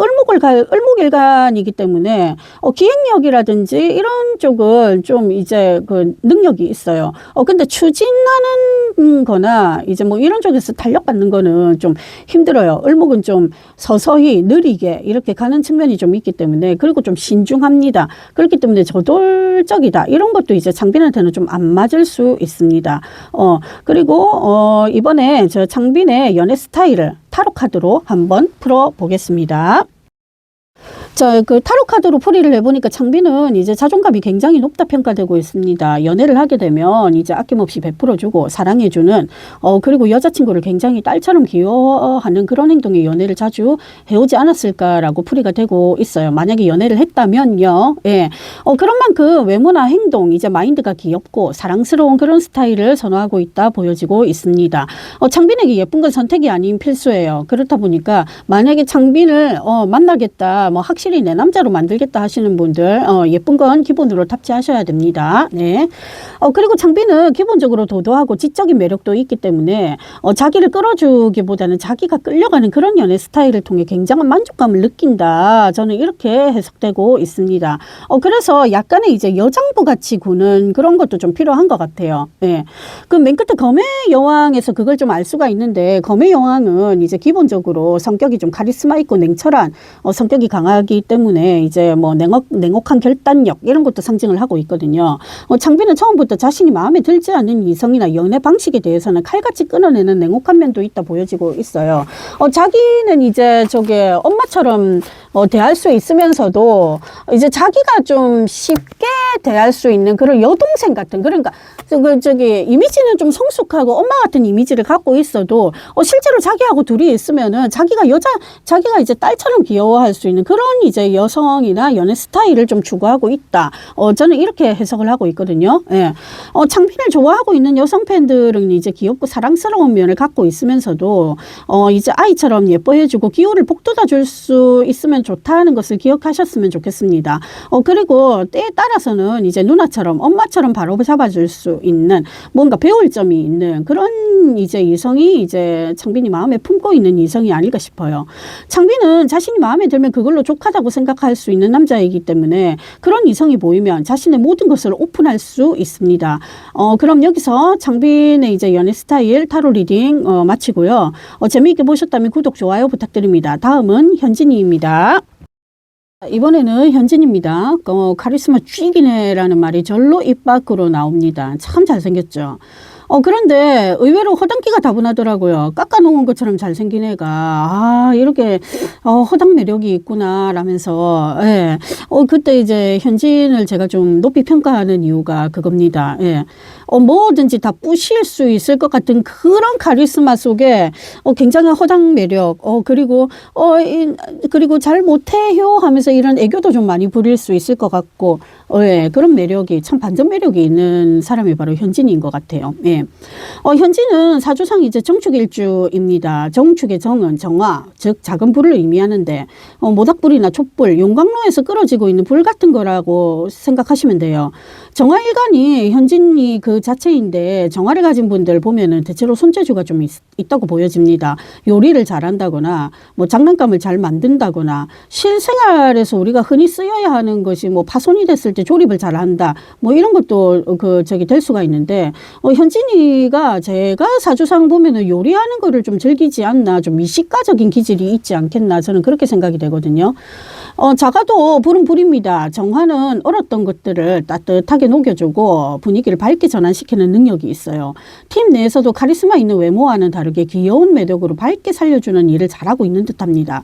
을목일간이기 때문에 기획력이라든지 이런 쪽은 좀 이제 그 능력이 있어요. 근데 추진하는 거나 이제 뭐 이런 쪽에서 탄력받는 거는 좀 힘들어요. 을목은 좀 서서히 느리게 이렇게 가는 측면이 좀 있기 때문에, 그리고 좀 신중합니다. 그렇기 때문에 저돌적이다, 이런 것도 이제 창빈한테는 좀 안 맞을 수 있습니다. 그리고 이번에 저 창빈의 연애 스타일을 타로 카드로 한번 풀어보겠습니다. 그 타로 카드로 풀이를 해보니까 창빈은 이제 자존감이 굉장히 높다 평가되고 있습니다. 연애를 하게 되면 이제 아낌없이 베풀어주고 사랑해주는, 그리고 여자친구를 굉장히 딸처럼 귀여워하는 그런 행동의 연애를 자주 해오지 않았을까라고 풀이가 되고 있어요. 만약에 연애를 했다면요. 예. 그런 만큼 외모나 행동, 이제 마인드가 귀엽고 사랑스러운 그런 스타일을 선호하고 있다 보여지고 있습니다. 창빈에게 예쁜 건 선택이 아닌 필수예요. 그렇다 보니까 만약에 창빈을 만나겠다, 뭐 확실히 내 남자로 만들겠다 하시는 분들, 예쁜 건 기본으로 탑재하셔야 됩니다. 네. 그리고 창빈은 기본적으로 도도하고 지적인 매력도 있기 때문에 자기를 끌어주기보다는 자기가 끌려가는 그런 연애 스타일을 통해 굉장한 만족감을 느낀다, 저는 이렇게 해석되고 있습니다. 그래서 약간의 이제 여장부 같이 구는 그런 것도 좀 필요한 것 같아요. 네. 그 맨 끝에 검의 여왕에서 그걸 좀 알 수가 있는데, 검의 여왕은 이제 기본적으로 성격이 좀 카리스마 있고 냉철한 성격이 강하기 때문에 이제 뭐 냉혹한 결단력 이런 것도 상징을 하고 있거든요. 창빈은 처음부터 자신이 마음에 들지 않는 이성이나 연애 방식에 대해서는 칼같이 끊어내는 냉혹한 면도 있다 보여지고 있어요. 자기는 이제 엄마처럼 대할 수 있으면서도 이제 자기가 좀 쉽게 대할 수 있는 그런 여동생 같은, 그러니까 이미지는 좀 성숙하고 엄마 같은 이미지를 갖고 있어도 실제로 자기하고 둘이 있으면은 자기가 이제 딸처럼 귀여워할 수 있는 그런 이제 여성이나 연애 스타일을 좀 추구하고 있다. 저는 이렇게 해석을 하고 있거든요. 예. 창빈을 좋아하고 있는 여성 팬들은 이제 귀엽고 사랑스러운 면을 갖고 있으면서도 이제 아이처럼 예뻐해주고 기호를 북돋아 줄 수 있으면 좋다는 것을 기억하셨으면 좋겠습니다. 그리고 때에 따라서는 이제 누나처럼 엄마처럼 바로 잡아줄 수 있는, 뭔가 배울 점이 있는 그런 이제 이성이 이제 창빈이 마음에 품고 있는 이성이 아닐까 싶어요. 창빈은 자신이 마음에 들면 그걸로 족하다고 생각할 수 있는 남자이기 때문에 그런 이성이 보이면 자신의 모든 것을 오픈할 수 있습니다. 그럼 여기서 창빈의 이제 연애 스타일 타로 리딩 마치고요. 재미있게 보셨다면 구독, 좋아요 부탁드립니다. 다음은 현진이입니다. 이번에는 현진입니다. 카리스마 쥐기네라는 말이 절로 입 밖으로 나옵니다. 참 잘생겼죠. 그런데 의외로 허당기가 다분하더라고요. 깎아놓은 것처럼 잘생긴 애가 이렇게 허당 매력이 있구나 라면서, 예. 그때 이제 현진을 제가 좀 높이 평가하는 이유가 그겁니다. 예. 뭐든지 다 부실 수 있을 것 같은 그런 카리스마 속에 굉장한 허당 매력, 그리고 잘 못해요 하면서 이런 애교도 좀 많이 부릴 수 있을 것 같고, 예, 그런 매력이 참 반전 매력이 있는 사람이 바로 현진인 것 같아요. 예. 현진은 사주상 이제 정축일주입니다. 정축의 정은 정화, 즉 작은 불을 의미하는데 모닥불이나 촛불, 용광로에서 끌어지고 있는 불 같은 거라고 생각하시면 돼요. 정화일간이 현진이 그 자체인데 정화를 가진 분들 보면은 대체로 손재주가 좀 있다고 보여집니다. 요리를 잘한다거나 뭐 장난감을 잘 만든다거나 실생활에서 우리가 흔히 쓰여야 하는 것이 뭐 파손이 됐을 때 조립을 잘한다 뭐 이런 것도 될 수가 있는데 현진이가 제가 사주상 보면은 요리하는 거를 좀 즐기지 않나 좀 미식가적인 기질이 있지 않겠나 저는 그렇게 생각이 되거든요. 자가도 불은 불입니다. 정화는 얼었던 것들을 따뜻하게 녹여주고 분위기를 밝게 전환시키는 능력이 있어요. 팀 내에서도 카리스마 있는 외모와는 다르게 귀여운 매력으로 밝게 살려주는 일을 잘하고 있는 듯합니다.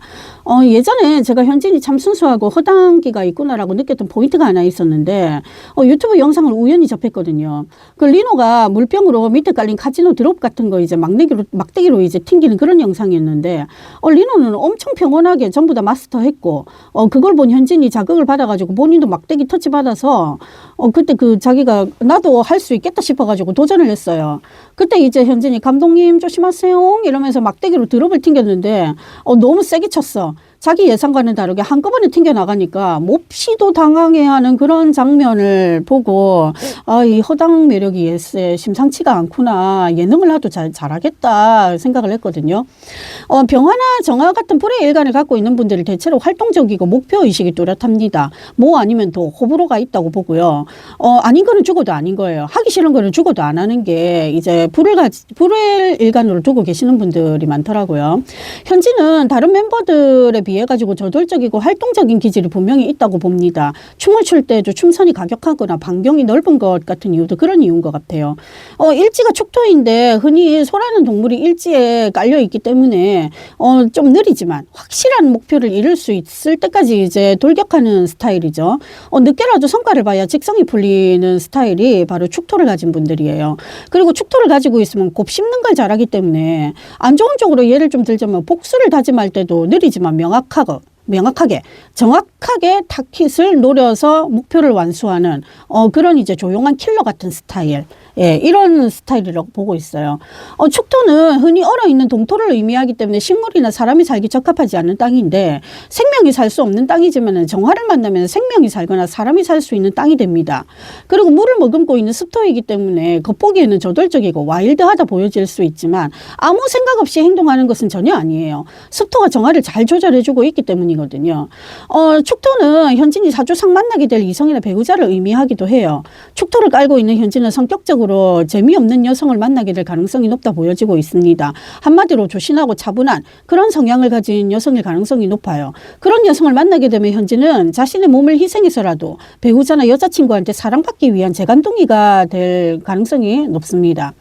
예전에 제가 현진이 참 순수하고 허당기가 있구나라고 느꼈던 포인트가 하나 있었는데 유튜브 영상을 우연히 접했거든요. 그 리노가 물병으로 밑에 깔린 카지노 드롭 같은 거 이제 막대기로 이제 튕기는 그런 영상이었는데 리노는 엄청 평온하게 전부 다 마스터했고 그걸 본 현진이 자극을 받아가지고 본인도 막대기 터치 받아서 그때 자기가 나도 할 수 있겠다 싶어가지고 도전을 했어요. 그때 이제 현진이 감독님 조심하세요 이러면서 막대기로 드롭을 튕겼는데 너무 세게 쳤어. 자기 예상과는 다르게 한꺼번에 튕겨나가니까 몹시도 당황해하는 그런 장면을 보고 이 허당 매력이 심상치가 않구나. 예능을 하도 잘하겠다 생각을 했거든요. 병화나 정화 같은 불의 일간을 갖고 있는 분들이 대체로 활동적이고 목표의식이 뚜렷합니다. 뭐 아니면 또 호불호가 있다고 보고요. 아닌 거는 죽어도 아닌 거예요. 하기 싫은 거는 죽어도 안 하는 게 이제 불의 일간으로 두고 계시는 분들이 많더라고요. 현진은 다른 멤버들의 비해 가지고 저돌적이고 활동적인 기질이 분명히 있다고 봅니다. 춤을 출 때도 춤선이 가격하거나 반경이 넓은 것 같은 이유도 그런 이유인 것 같아요. 일지가 축토인데 흔히 소라는 동물이 일지에 깔려 있기 때문에 좀 느리지만 확실한 목표를 이룰 수 있을 때까지 이제 돌격하는 스타일이죠. 늦게라도 성과를 봐야 직성이 풀리는 스타일이 바로 축토를 가진 분들이에요. 그리고 축토를 가지고 있으면 곱씹는 걸 잘하기 때문에 안 좋은 쪽으로 예를 좀 들자면 복수를 다짐할 때도 느리지만 명확하게 정확하게 타깃을 노려서 목표를 완수하는 그런 이제 조용한 킬러 같은 스타일. 예, 이런 스타일이라고 보고 있어요. 축토는 흔히 얼어있는 동토를 의미하기 때문에 식물이나 사람이 살기 적합하지 않은 땅인데 생명이 살 수 없는 땅이지만 정화를 만나면 생명이 살거나 사람이 살 수 있는 땅이 됩니다. 그리고 물을 머금고 있는 습토이기 때문에 겉보기에는 저돌적이고 와일드하다 보여질 수 있지만 아무 생각 없이 행동하는 것은 전혀 아니에요. 습토가 정화를 잘 조절해주고 있기 때문이거든요. 축토는 현진이 사주상 만나게 될 이성이나 배우자를 의미하기도 해요. 축토를 깔고 있는 현진은 성격적으로 재미없는 여성을 만나게 될 가능성이 높다 보여지고 있습니다. 한마디로 조신하고 차분한 그런 성향을 가진 여성일 가능성이 높아요. 그런 여성을 만나게 되면 현진은 자신의 몸을 희생해서라도 배우자나 여자친구한테 사랑받기 위한 재간둥이가 될 가능성이 높습니다.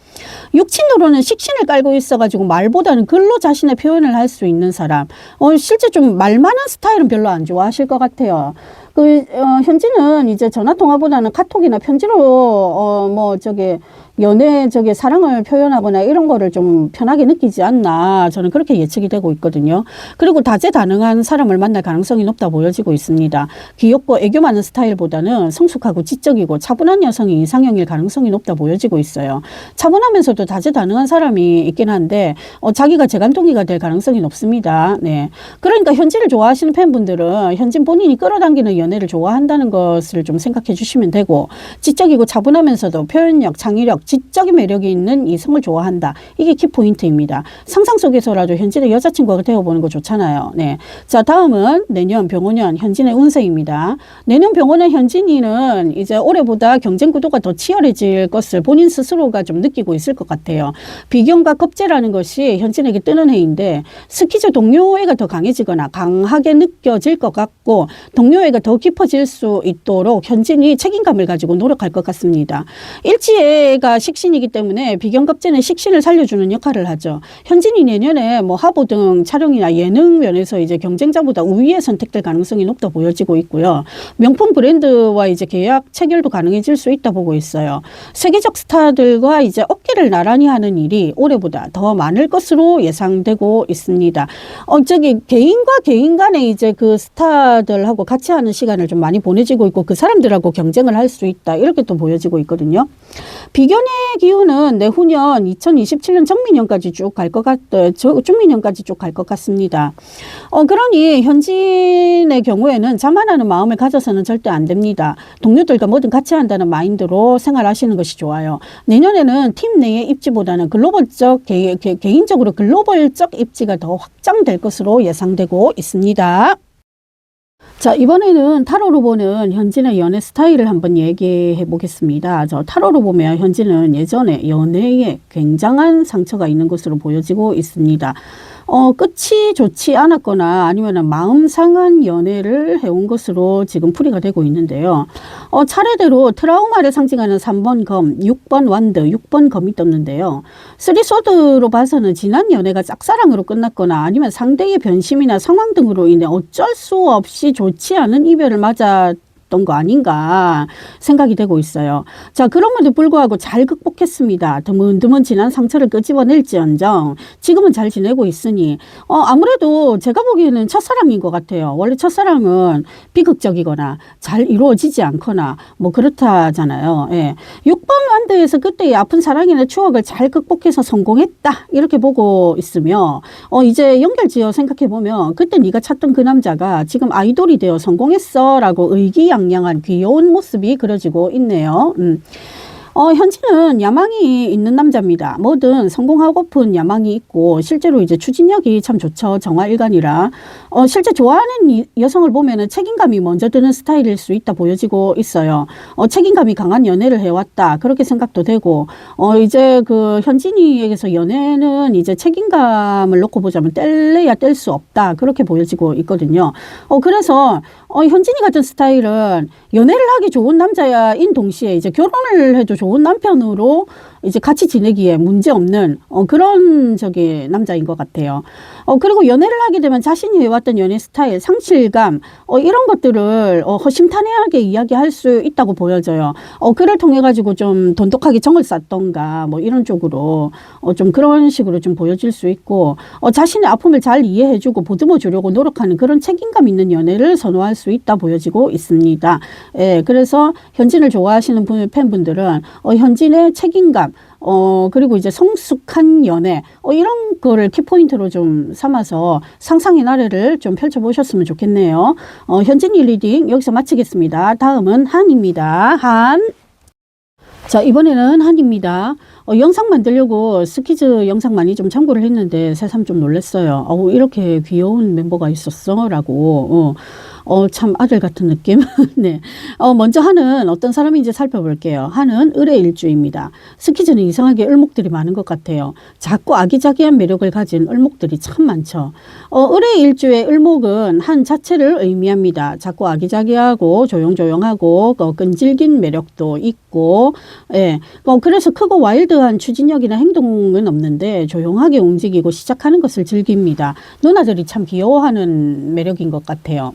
육친으로는 식신을 깔고 있어가지고 말보다는 글로 자신의 표현을 할 수 있는 사람. 실제 좀 말 많은 스타일은 별로 안 좋아하실 것 같아요. 현진은 이제 전화통화보다는 카톡이나 편지로, 연애 사랑을 표현하거나 이런 거를 좀 편하게 느끼지 않나 저는 그렇게 예측이 되고 있거든요. 그리고 다재다능한 사람을 만날 가능성이 높다 보여지고 있습니다. 귀엽고 애교 많은 스타일보다는 성숙하고 지적이고 차분한 여성이 이상형일 가능성이 높다 보여지고 있어요. 차분하면서도 다재다능한 사람이 있긴 한데 자기가 재간둥이가 될 가능성이 높습니다. 네. 그러니까 현진을 좋아하시는 팬분들은 현진 본인이 끌어당기는 연애를 좋아한다는 것을 좀 생각해 주시면 되고 지적이고 차분하면서도 표현력, 창의력, 지적인 매력이 있는 이성을 좋아한다. 이게 키포인트입니다. 상상 속에서라도 현진의 여자친구가 되어보는 거 좋잖아요. 네. 자, 다음은 내년 병오년 현진의 운세입니다. 내년 병오년 현진이는 이제 올해보다 경쟁 구도가 더 치열해질 것을 본인 스스로가 좀 느끼고 있을 것 같아요. 비경과 겁재라는 것이 현진에게 뜨는 해인데 스키즈 동료애가 더 강해지거나 강하게 느껴질 것 같고 동료애가 더 깊어질 수 있도록 현진이 책임감을 가지고 노력할 것 같습니다. 일지애가 식신이기 때문에 비경겁제는 식신을 살려주는 역할을 하죠. 현진이 내년에 하보 등 촬영이나 예능 면에서 이제 경쟁자보다 우위에 선택될 가능성이 높다 보여지고 있고요. 명품 브랜드와 이제 계약 체결도 가능해질 수 있다 보고 있어요. 세계적 스타들과 이제 어깨를 나란히 하는 일이 올해보다 더 많을 것으로 예상되고 있습니다. 개인과 개인 간에 이제 그 스타들하고 같이 하는 시간 시간을 좀 많이 보내지고 있고 그 사람들하고 경쟁을 할 수 있다. 이렇게 또 보여지고 있거든요. 비견의 기운은 내후년 2027년 정민년까지 쭉 갈 것 중민년까지 쭉 갈 것 같습니다. 그러니 현진의 경우에는 자만하는 마음을 가져서는 절대 안 됩니다. 동료들과 뭐든 같이 한다는 마인드로 생활하시는 것이 좋아요. 내년에는 팀 내의 입지보다는 글로벌적, 개인적으로 글로벌적 입지가 더 확장될 것으로 예상되고 있습니다. 자, 이번에는 타로로 보는 현진의 연애 스타일을 한번 얘기해 보겠습니다. 타로로 보면 현진은 예전에 연애에 굉장한 상처가 있는 것으로 보여지고 있습니다. 끝이 좋지 않았거나 아니면 마음 상한 연애를 해온 것으로 지금 풀이가 되고 있는데요. 차례대로 트라우마를 상징하는 3번 검, 6번 완드, 6번 검이 떴는데요. 쓰리소드로 봐서는 지난 연애가 짝사랑으로 끝났거나 아니면 상대의 변심이나 상황 등으로 인해 어쩔 수 없이 좋지 않은 이별을 맞았던 거 아닌가 생각이 되고 있어요. 자, 그럼에도 불구하고 잘 극복했습니다. 드문드문 지난 상처를 끄집어낼지언정 지금은 잘 지내고 있으니 아무래도 제가 보기에는 첫사랑인 것 같아요. 원래 첫사랑은 비극적이거나 잘 이루어지지 않거나 뭐 그렇다잖아요. 예. 6번 완드에서 그때의 아픈 사랑이나 추억을 잘 극복해서 성공했다 이렇게 보고 있으며 이제 연결지어 생각해보면 그때 네가 찾던 그 남자가 지금 아이돌이 되어 성공했어 라고 의기양양한 귀여운 모습이 그려지고 있네요. 현진은 야망이 있는 남자입니다. 뭐든 성공하고픈 야망이 있고 실제로 이제 추진력이 참 좋죠. 정화일관이라. 실제 좋아하는 여성을 보면은 책임감이 먼저 드는 스타일일 수 있다 보여지고 있어요. 책임감이 강한 연애를 해왔다. 그렇게 생각도 되고, 이제 그 현진이에게서 연애는 이제 책임감을 놓고 보자면 뗄래야 뗄 수 없다. 그렇게 보여지고 있거든요. 그래서 현진이 같은 스타일은 연애를 하기 좋은 남자인 동시에 이제 결혼을 해도 좋은 남편으로 이제 같이 지내기에 문제 없는 그런 남자인 것 같아요. 그리고 연애를 하게 되면 자신이 해왔던 연애 스타일, 상실감 이런 것들을 허심탄회하게 이야기할 수 있다고 보여져요. 그를 통해 가지고 좀 돈독하게 정을 쌓던가 뭐 이런 쪽으로 좀 그런 식으로 좀 보여질 수 있고 자신의 아픔을 잘 이해해주고 보듬어 주려고 노력하는 그런 책임감 있는 연애를 선호할 수 있다 보여지고 있습니다. 예, 그래서 현진을 좋아하시는 팬분들은 현진의 책임감 그리고 이제 성숙한 연애 이런 거를 키포인트로 좀 삼아서 상상의 나래를 좀 펼쳐보셨으면 좋겠네요. 현진이 리딩 여기서 마치겠습니다. 다음은 한입니다. 한. 자, 이번에는 한입니다. 영상 만들려고 스키즈 영상 많이 좀 참고를 했는데 새삼 좀 놀랐어요. 이렇게 귀여운 멤버가 있었어 라고 참 아들 같은 느낌. 네. 먼저 한은 어떤 사람인지 살펴볼게요. 한은 을의 일주입니다. 스키즈는 이상하게 을목들이 많은 것 같아요. 작고 아기자기한 매력을 가진 을목들이 참 많죠. 을의 일주의 을목은 한 자체를 의미합니다. 작고 아기자기하고 조용조용하고 끈질긴 매력도 있고, 예. 그래서 크고 와일드한 추진력이나 행동은 없는데 조용하게 움직이고 시작하는 것을 즐깁니다. 누나들이 참 귀여워하는 매력인 것 같아요.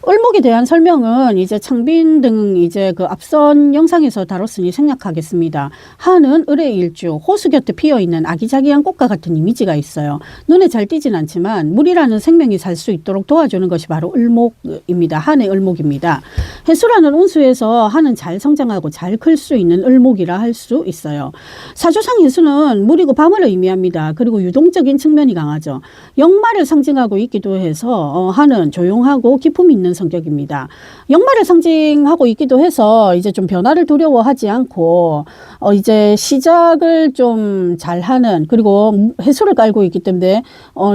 을목에 대한 설명은 이제 창빈 등 이제 그 앞선 영상에서 다뤘으니 생략하겠습니다. 한은 을의 일주, 호수 곁에 피어있는 아기자기한 꽃과 같은 이미지가 있어요. 눈에 잘 띄진 않지만 물이라는 생명이 살 수 있도록 도와주는 것이 바로 을목입니다. 한의 을목입니다. 해수라는 운수에서 한은 잘 성장하고 잘 클 수 있는 을목이라 할 수 있어요. 사주상 해수는 물이고 밤을 의미합니다. 그리고 유동적인 측면이 강하죠. 역마를 상징하고 있기도 해서 한은 조용하고 기품 있는 성격입니다. 역마를 상징하고 있기도 해서 이제 좀 변화를 두려워하지 않고 이제 시작을 좀 잘하는 그리고 해수를 깔고 있기 때문에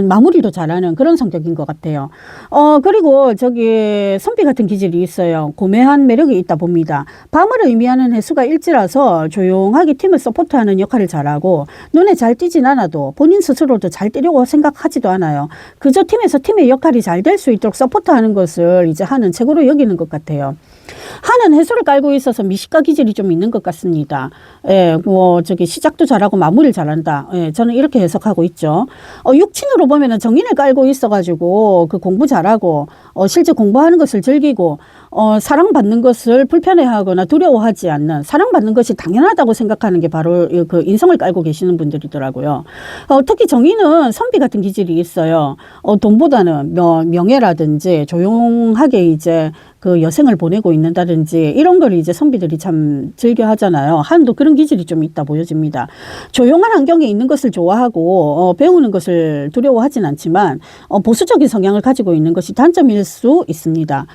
마무리도 잘하는 그런 성격인 것 같아요. 그리고 선비 같은 기질이 있어요. 고매한 매력이 있다 봅니다. 밤을 의미하는 해수가 일지라서 조용하게 팀을 서포트하는 역할을 잘하고 눈에 잘 띄진 않아도 본인 스스로도 잘 띄려고 생각하지도 않아요. 그저 팀에서 팀의 역할이 잘 될 수 있도록 서포트하는 것을 이제 한은 최고로 여기는 것 같아요. 한은 해수를 깔고 있어서 미식가 기질이 좀 있는 것 같습니다. 예, 시작도 잘하고 마무리를 잘한다. 예, 저는 이렇게 해석하고 있죠. 육친으로 보면은 정인을 깔고 있어가지고 그 공부 잘하고 실제 공부하는 것을 즐기고 사랑받는 것을 불편해하거나 두려워하지 않는 사랑받는 것이 당연하다고 생각하는 게 바로 그 인성을 깔고 계시는 분들이더라고요. 특히 정인은 선비 같은 기질이 있어요. 돈보다는 명예라든지 조용하게 이제 그 여생을 보내고 있는다든지 이런 걸 이제 선비들이 참 즐겨 하잖아요. 한도 그런 기질이 좀 있다 보여집니다. 조용한 환경에 있는 것을 좋아하고 배우는 것을 두려워하진 않지만 보수적인 성향을 가지고 있는 것이 단점일 수 있습니다.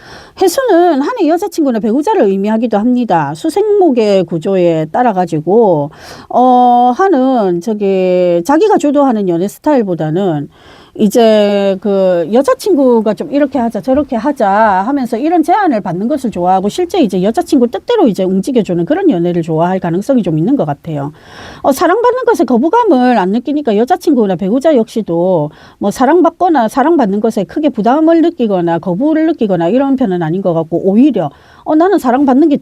해수는 한의 여자친구나 배우자를 의미하기도 합니다. 수생목의 구조에 따라 가지고 한은 자기가 주도하는 연애 스타일보다는 이제 그 여자친구가 좀 이렇게 하자 저렇게 하자 하면서 이런 제안을 받는 것을 좋아하고 실제 이제 여자친구 뜻대로 이제 움직여주는 그런 연애를 좋아할 가능성이 좀 있는 것 같아요. 사랑받는 것에 거부감을 안 느끼니까 여자친구나 배우자 역시도 뭐 사랑받거나 사랑받는 것에 크게 부담을 느끼거나 거부를 느끼거나 이런 편은 아닌 것 같고 오히려 나는 사랑받는 게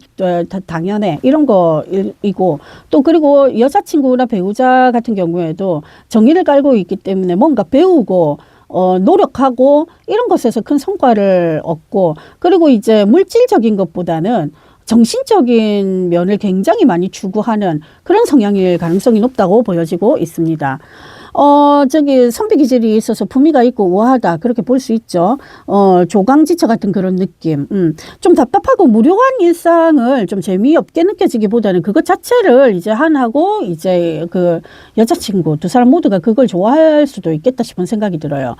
당연해 이런 거이고 또 그리고 여자친구나 배우자 같은 경우에도 정의를 깔고 있기 때문에 뭔가 배우고 노력하고 이런 것에서 큰 성과를 얻고 그리고 이제 물질적인 것보다는 정신적인 면을 굉장히 많이 추구하는 그런 성향일 가능성이 높다고 보여지고 있습니다. 선비 기질이 있어서 품위가 있고 우아하다. 그렇게 볼 수 있죠. 조강지처 같은 그런 느낌. 좀 답답하고 무료한 일상을 좀 재미없게 느껴지기보다는 그것 자체를 이제 한하고 이제 그 여자친구 두 사람 모두가 그걸 좋아할 수도 있겠다 싶은 생각이 들어요.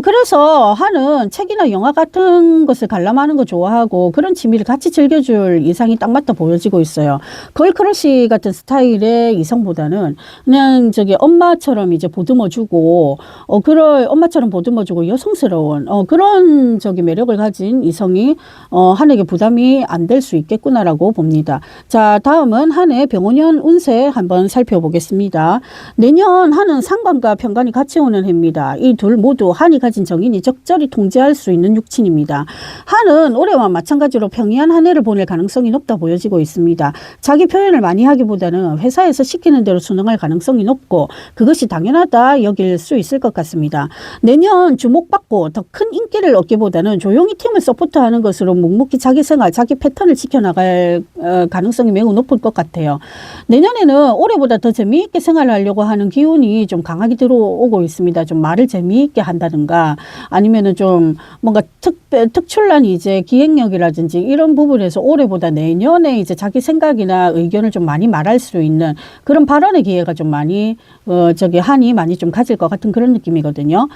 그래서 한은 책이나 영화 같은 것을 관람하는 거 좋아하고 그런 취미를 같이 즐겨줄 이상이 딱 맞다 보여지고 있어요. 걸크러쉬 같은 스타일의 이성보다는 그냥 엄마처럼 이제 보듬어주고 그럴 엄마처럼 보듬어주고 여성스러운 그런 매력을 가진 이성이 한에게 부담이 안 될 수 있겠구나라고 봅니다. 자, 다음은 한해 병원년 운세 한번 살펴보겠습니다. 내년 한은 상관과 편관이 같이 오는 해입니다. 이 둘 모두 한이 가진 정인이 적절히 통제할 수 있는 육친입니다. 한은 올해와 마찬가지로 평이한 한 해를 보낼 가능성이 높다 보여지고 있습니다. 자기 표현을 많이 하기보다는 회사에서 시키는 대로 순응할 가능성이 높고 그것이 당연하다 여길 수 있을 것 같습니다. 내년 주목받고 더 큰 인기를 얻기보다는 조용히 팀을 서포트하는 것으로 묵묵히 자기 생활, 자기 패턴을 지켜나갈 가능성이 매우 높을 것 같아요. 내년에는 올해보다 더 재미있게 생활을 하려고 하는 기운이 좀 강하게 들어오고 있습니다. 좀 말을 재미있게 한다든가 아니면은 좀 뭔가 특출난 이제 기획력이라든지 이런 부분에서 올해보다 내년에 이제 자기 생각이나 의견을 좀 많이 말할 수 있는 그런 발언의 기회가 좀 많이 한이 많이 좀 가질 것 같은 그런 느낌이거든요.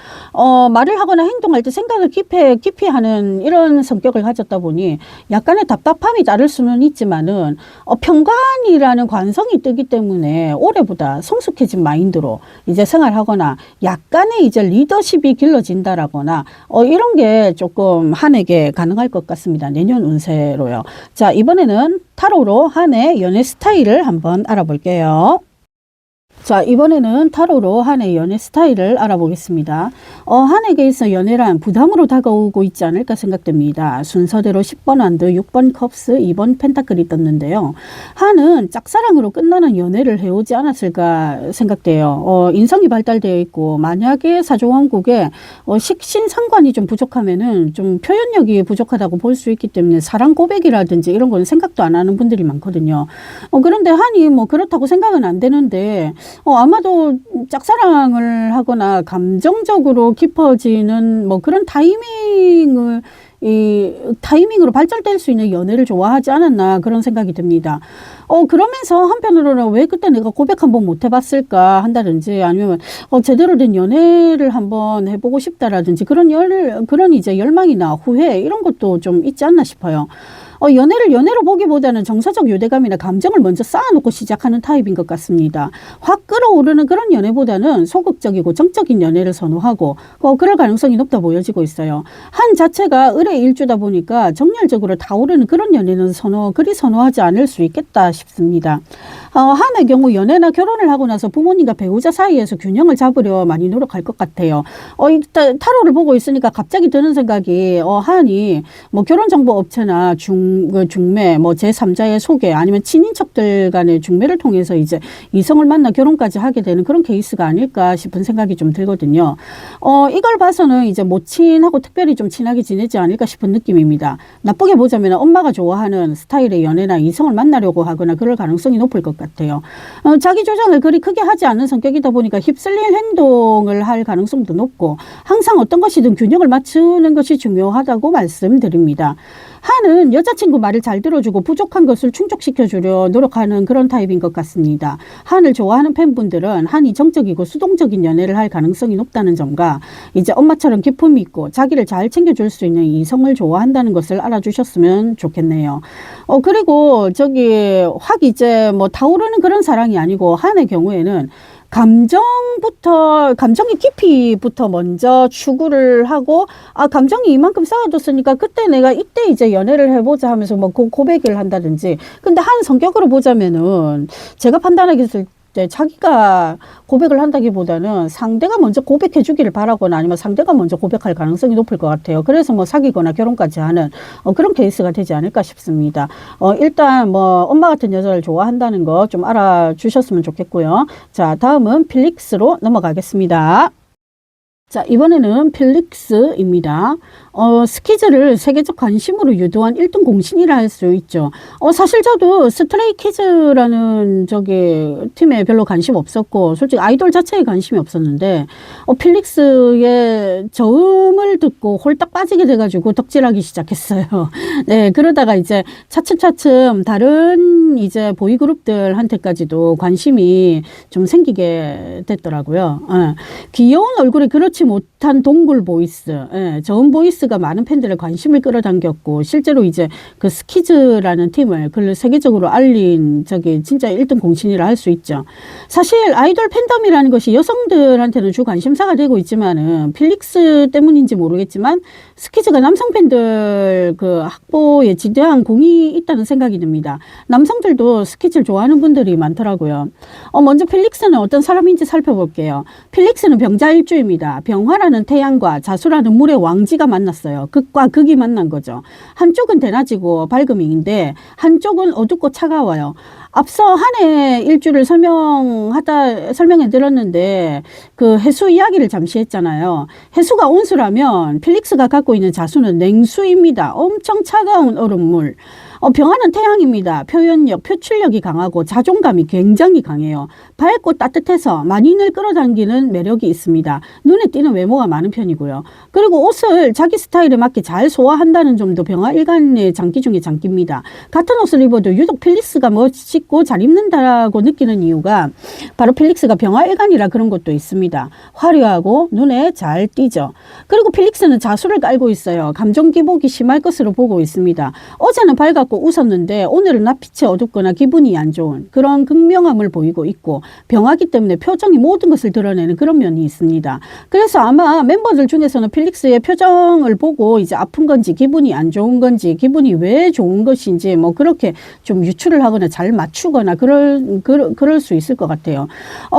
말을 하거나 행동할 때 생각을 깊이 하는 이런 성격을 가졌다 보니 약간의 답답함이 따를 수는 있지만은 편관이라는 관성이 뜨기 때문에 올해보다 성숙해진 마인드로 이제 생활하거나 약간의 이제 리더십이 길러진다라거나 이런 게 조금 한에게 가능할 것 같습니다. 내년 운세로요. 자, 이번에는 타로로 한해 연애 스타일을 한번 알아볼게요. 자, 이번에는 타로로 한해 연애 스타일을 알아보겠습니다. 한에게 있어 연애란 부담으로 다가오고 있지 않을까 생각됩니다. 순서대로 10번 완드, 6번 컵스, 2번 펜타클이 떴는데요. 한은 짝사랑으로 끝나는 연애를 해오지 않았을까 생각돼요. 인성이 발달되어 있고 만약에 사조왕국에 식신상관이 좀 부족하면은 좀 표현력이 부족하다고 볼 수 있기 때문에 사랑 고백이라든지 이런 거는 생각도 안 하는 분들이 많거든요. 그런데 한이 뭐 그렇다고 생각은 안 되는데 아마도 짝사랑을 하거나 감정적으로 깊어지는 뭐 그런 타이밍으로 발전될 수 있는 연애를 좋아하지 않았나 그런 생각이 듭니다. 그러면서 한편으로는 왜 그때 내가 고백 한번 못 해봤을까 한다든지 아니면 제대로 된 연애를 한번 해보고 싶다라든지 그런 이제 열망이나 후회 이런 것도 좀 있지 않나 싶어요. 연애를 연애로 보기보다는 정서적 유대감이나 감정을 먼저 쌓아놓고 시작하는 타입인 것 같습니다. 확 끌어오르는 그런 연애보다는 소극적이고 정적인 연애를 선호하고 그럴 가능성이 높다 보여지고 있어요. 한 자체가 을의 일주다 보니까 정열적으로 타오르는 그런 연애는 그리 선호하지 않을 수 있겠다 싶습니다. 한의 경우 연애나 결혼을 하고 나서 부모님과 배우자 사이에서 균형을 잡으려 많이 노력할 것 같아요. 타로를 보고 있으니까 갑자기 드는 생각이 한이 뭐 결혼정보업체나 중매, 뭐 제3자의 소개 아니면 친인척들 간의 중매를 통해서 이제 이성을 만나 결혼까지 하게 되는 그런 케이스가 아닐까 싶은 생각이 좀 들거든요. 이걸 봐서는 이제 모친하고 특별히 좀 친하게 지내지 않을까 싶은 느낌입니다. 나쁘게 보자면 엄마가 좋아하는 스타일의 연애나 이성을 만나려고 하거나 그럴 가능성이 높을 것 같아요. 자기 조장을 그리 크게 하지 않는 성격이다 보니까 휩쓸릴 행동을 할 가능성도 높고 항상 어떤 것이든 균형을 맞추는 것이 중요하다고 말씀드립니다. 한은 여자친구 말을 잘 들어주고 부족한 것을 충족시켜주려 노력하는 그런 타입인 것 같습니다. 한을 좋아하는 팬분들은 한이 정적이고 수동적인 연애를 할 가능성이 높다는 점과 이제 엄마처럼 기품이 있고 자기를 잘 챙겨줄 수 있는 이성을 좋아한다는 것을 알아주셨으면 좋겠네요. 그리고 확 이제 뭐 타오르는 그런 사랑이 아니고 한의 경우에는 감정의 깊이부터 먼저 추구를 하고, 감정이 이만큼 쌓아뒀으니까 그때 내가 이때 이제 연애를 해보자 하면서 뭐 고백을 한다든지. 근데 한 성격으로 보자면은 제가 판단하기에 자기가 고백을 한다기보다는 상대가 먼저 고백해 주기를 바라거나 아니면 상대가 먼저 고백할 가능성이 높을 것 같아요. 그래서 뭐 사귀거나 결혼까지 하는 그런 케이스가 되지 않을까 싶습니다. 일단 뭐 엄마 같은 여자를 좋아한다는 거 좀 알아주셨으면 좋겠고요. 자, 다음은 필릭스로 넘어가겠습니다. 자, 이번에는 필릭스입니다. 스키즈를 세계적 관심으로 유도한 1등 공신이라 할 수 있죠. 사실 저도 스트레이키즈라는 팀에 별로 관심 없었고, 솔직히 아이돌 자체에 관심이 없었는데, 필릭스의 저음을 듣고 홀딱 빠지게 돼가지고 덕질하기 시작했어요. 네, 그러다가 이제 차츰차츰 다른 이제 보이그룹들한테까지도 관심이 좀 생기게 됐더라고요. 귀여운 얼굴에 그렇지 못한 동굴 보이스, 저음 보이스가 많은 팬들의 관심을 끌어당겼고, 실제로 이제 그 스키즈라는 팀을 세계적으로 알린 진짜 1등 공신이라 할 수 있죠. 사실 아이돌 팬덤이라는 것이 여성들한테는 주 관심사가 되고 있지만은 필릭스 때문인지 모르겠지만 스키즈가 남성 팬들 그 확보에 지대한 공이 있다는 생각이 듭니다. 남성들도 스키즈를 좋아하는 분들이 많더라고요. 먼저 필릭스는 어떤 사람인지 살펴볼게요. 필릭스는 병자일주입니다. 병화라는 태양과 자수라는 물의 왕지가 만났어요. 극과 극이 만난 거죠. 한쪽은 대낮이고 밝음인데 한쪽은 어둡고 차가워요. 앞서 한 해 일주를 설명해 드렸는데 그 해수 이야기를 잠시 했잖아요. 해수가 온수라면 필릭스가 갖고 있는 자수는 냉수입니다. 엄청 차가운 얼음물. 병화는 태양입니다. 표현력, 표출력이 강하고 자존감이 굉장히 강해요. 밝고 따뜻해서 만인을 끌어당기는 매력이 있습니다. 눈에 띄는 외모가 많은 편이고요. 그리고 옷을 자기 스타일에 맞게 잘 소화한다는 점도 병화 일간의 장기 중에 장기입니다. 같은 옷을 입어도 유독 필릭스가 멋있고 잘 입는다고 느끼는 이유가 바로 필릭스가 병화 일간이라 그런 것도 있습니다. 화려하고 눈에 잘 띄죠. 그리고 필릭스는 자수를 깔고 있어요. 감정 기복이 심할 것으로 보고 있습니다. 어제는 밝았고 웃었는데 오늘은 낯빛이 어둡거나 기분이 안 좋은 그런 극명함을 보이고 있고 병화기 때문에 표정이 모든 것을 드러내는 그런 면이 있습니다. 그래서 아마 멤버들 중에서는 필릭스의 표정을 보고 이제 아픈 건지 기분이 안 좋은 건지 기분이 왜 좋은 것인지 뭐 그렇게 좀 유추를 하거나 잘 맞추거나 그럴 수 있을 것 같아요.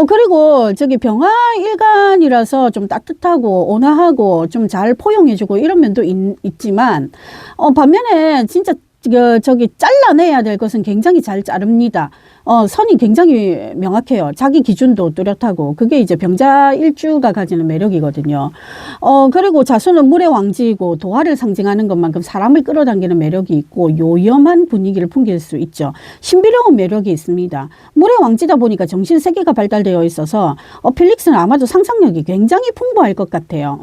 그리고 병화 일간이라서 좀 따뜻하고 온화하고 좀 잘 포용해주고 이런 면도 있지만 반면에 진짜 잘라내야 될 것은 굉장히 잘 자릅니다. 선이 굉장히 명확해요. 자기 기준도 뚜렷하고 그게 이제 병자일주가 가지는 매력이거든요. 그리고 자수는 물의 왕지이고 도화를 상징하는 것만큼 사람을 끌어당기는 매력이 있고 요염한 분위기를 풍길 수 있죠. 신비로운 매력이 있습니다. 물의 왕지다 보니까 정신세계가 발달되어 있어서 필릭스는 아마도 상상력이 굉장히 풍부할 것 같아요.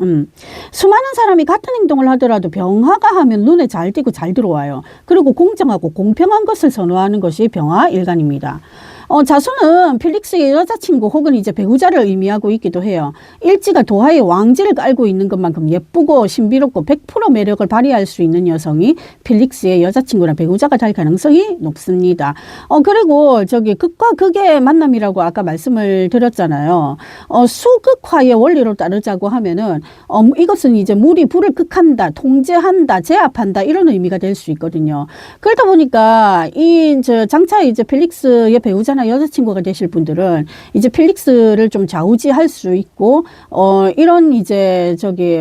수많은 사람이 같은 행동을 하더라도 병화가 하면 눈에 잘 띄고 잘 들어와요. 그리고 공정하고 공평한 것을 선호하는 것이 병화 일간입니다. 자수는 필릭스의 여자친구 혹은 이제 배우자를 의미하고 있기도 해요. 일지가 도화의 왕지를 깔고 있는 것만큼 예쁘고 신비롭고 100% 매력을 발휘할 수 있는 여성이 필릭스의 여자친구나 배우자가 될 가능성이 높습니다. 그리고 극과 극의 만남이라고 아까 말씀을 드렸잖아요. 수극화의 원리로 따르자고 하면은 이것은 이제 물이 불을 극한다, 통제한다, 제압한다 이런 의미가 될 수 있거든요. 그러다 보니까 장차 이제 필릭스의 배우자나 여자친구가 되실 분들은 이제 필릭스를 좀 좌우지할 수 있고 이런 이제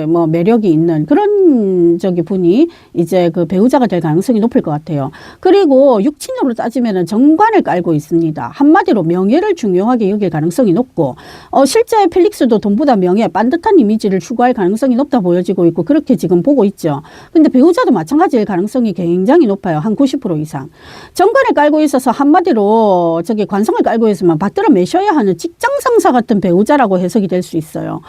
뭐 매력이 있는 그런 분이 이제 그 배우자가 될 가능성이 높을 것 같아요. 그리고 육친으로 따지면은 정관을 깔고 있습니다. 한마디로 명예를 중요하게 여길 가능성이 높고 실제 필릭스도 돈보다 명예, 반듯한 이미지를 추구할 가능성이 높다 보여지고 있고 그렇게 지금 보고 있죠. 근데 배우자도 마찬가지일 가능성이 굉장히 높아요. 한 90% 이상. 정관을 깔고 있어서 한마디로 관성을 깔고 있으면 받들어 매셔야 하는 직장 상사 같은 배우자라고 해석이 될 수 있어요.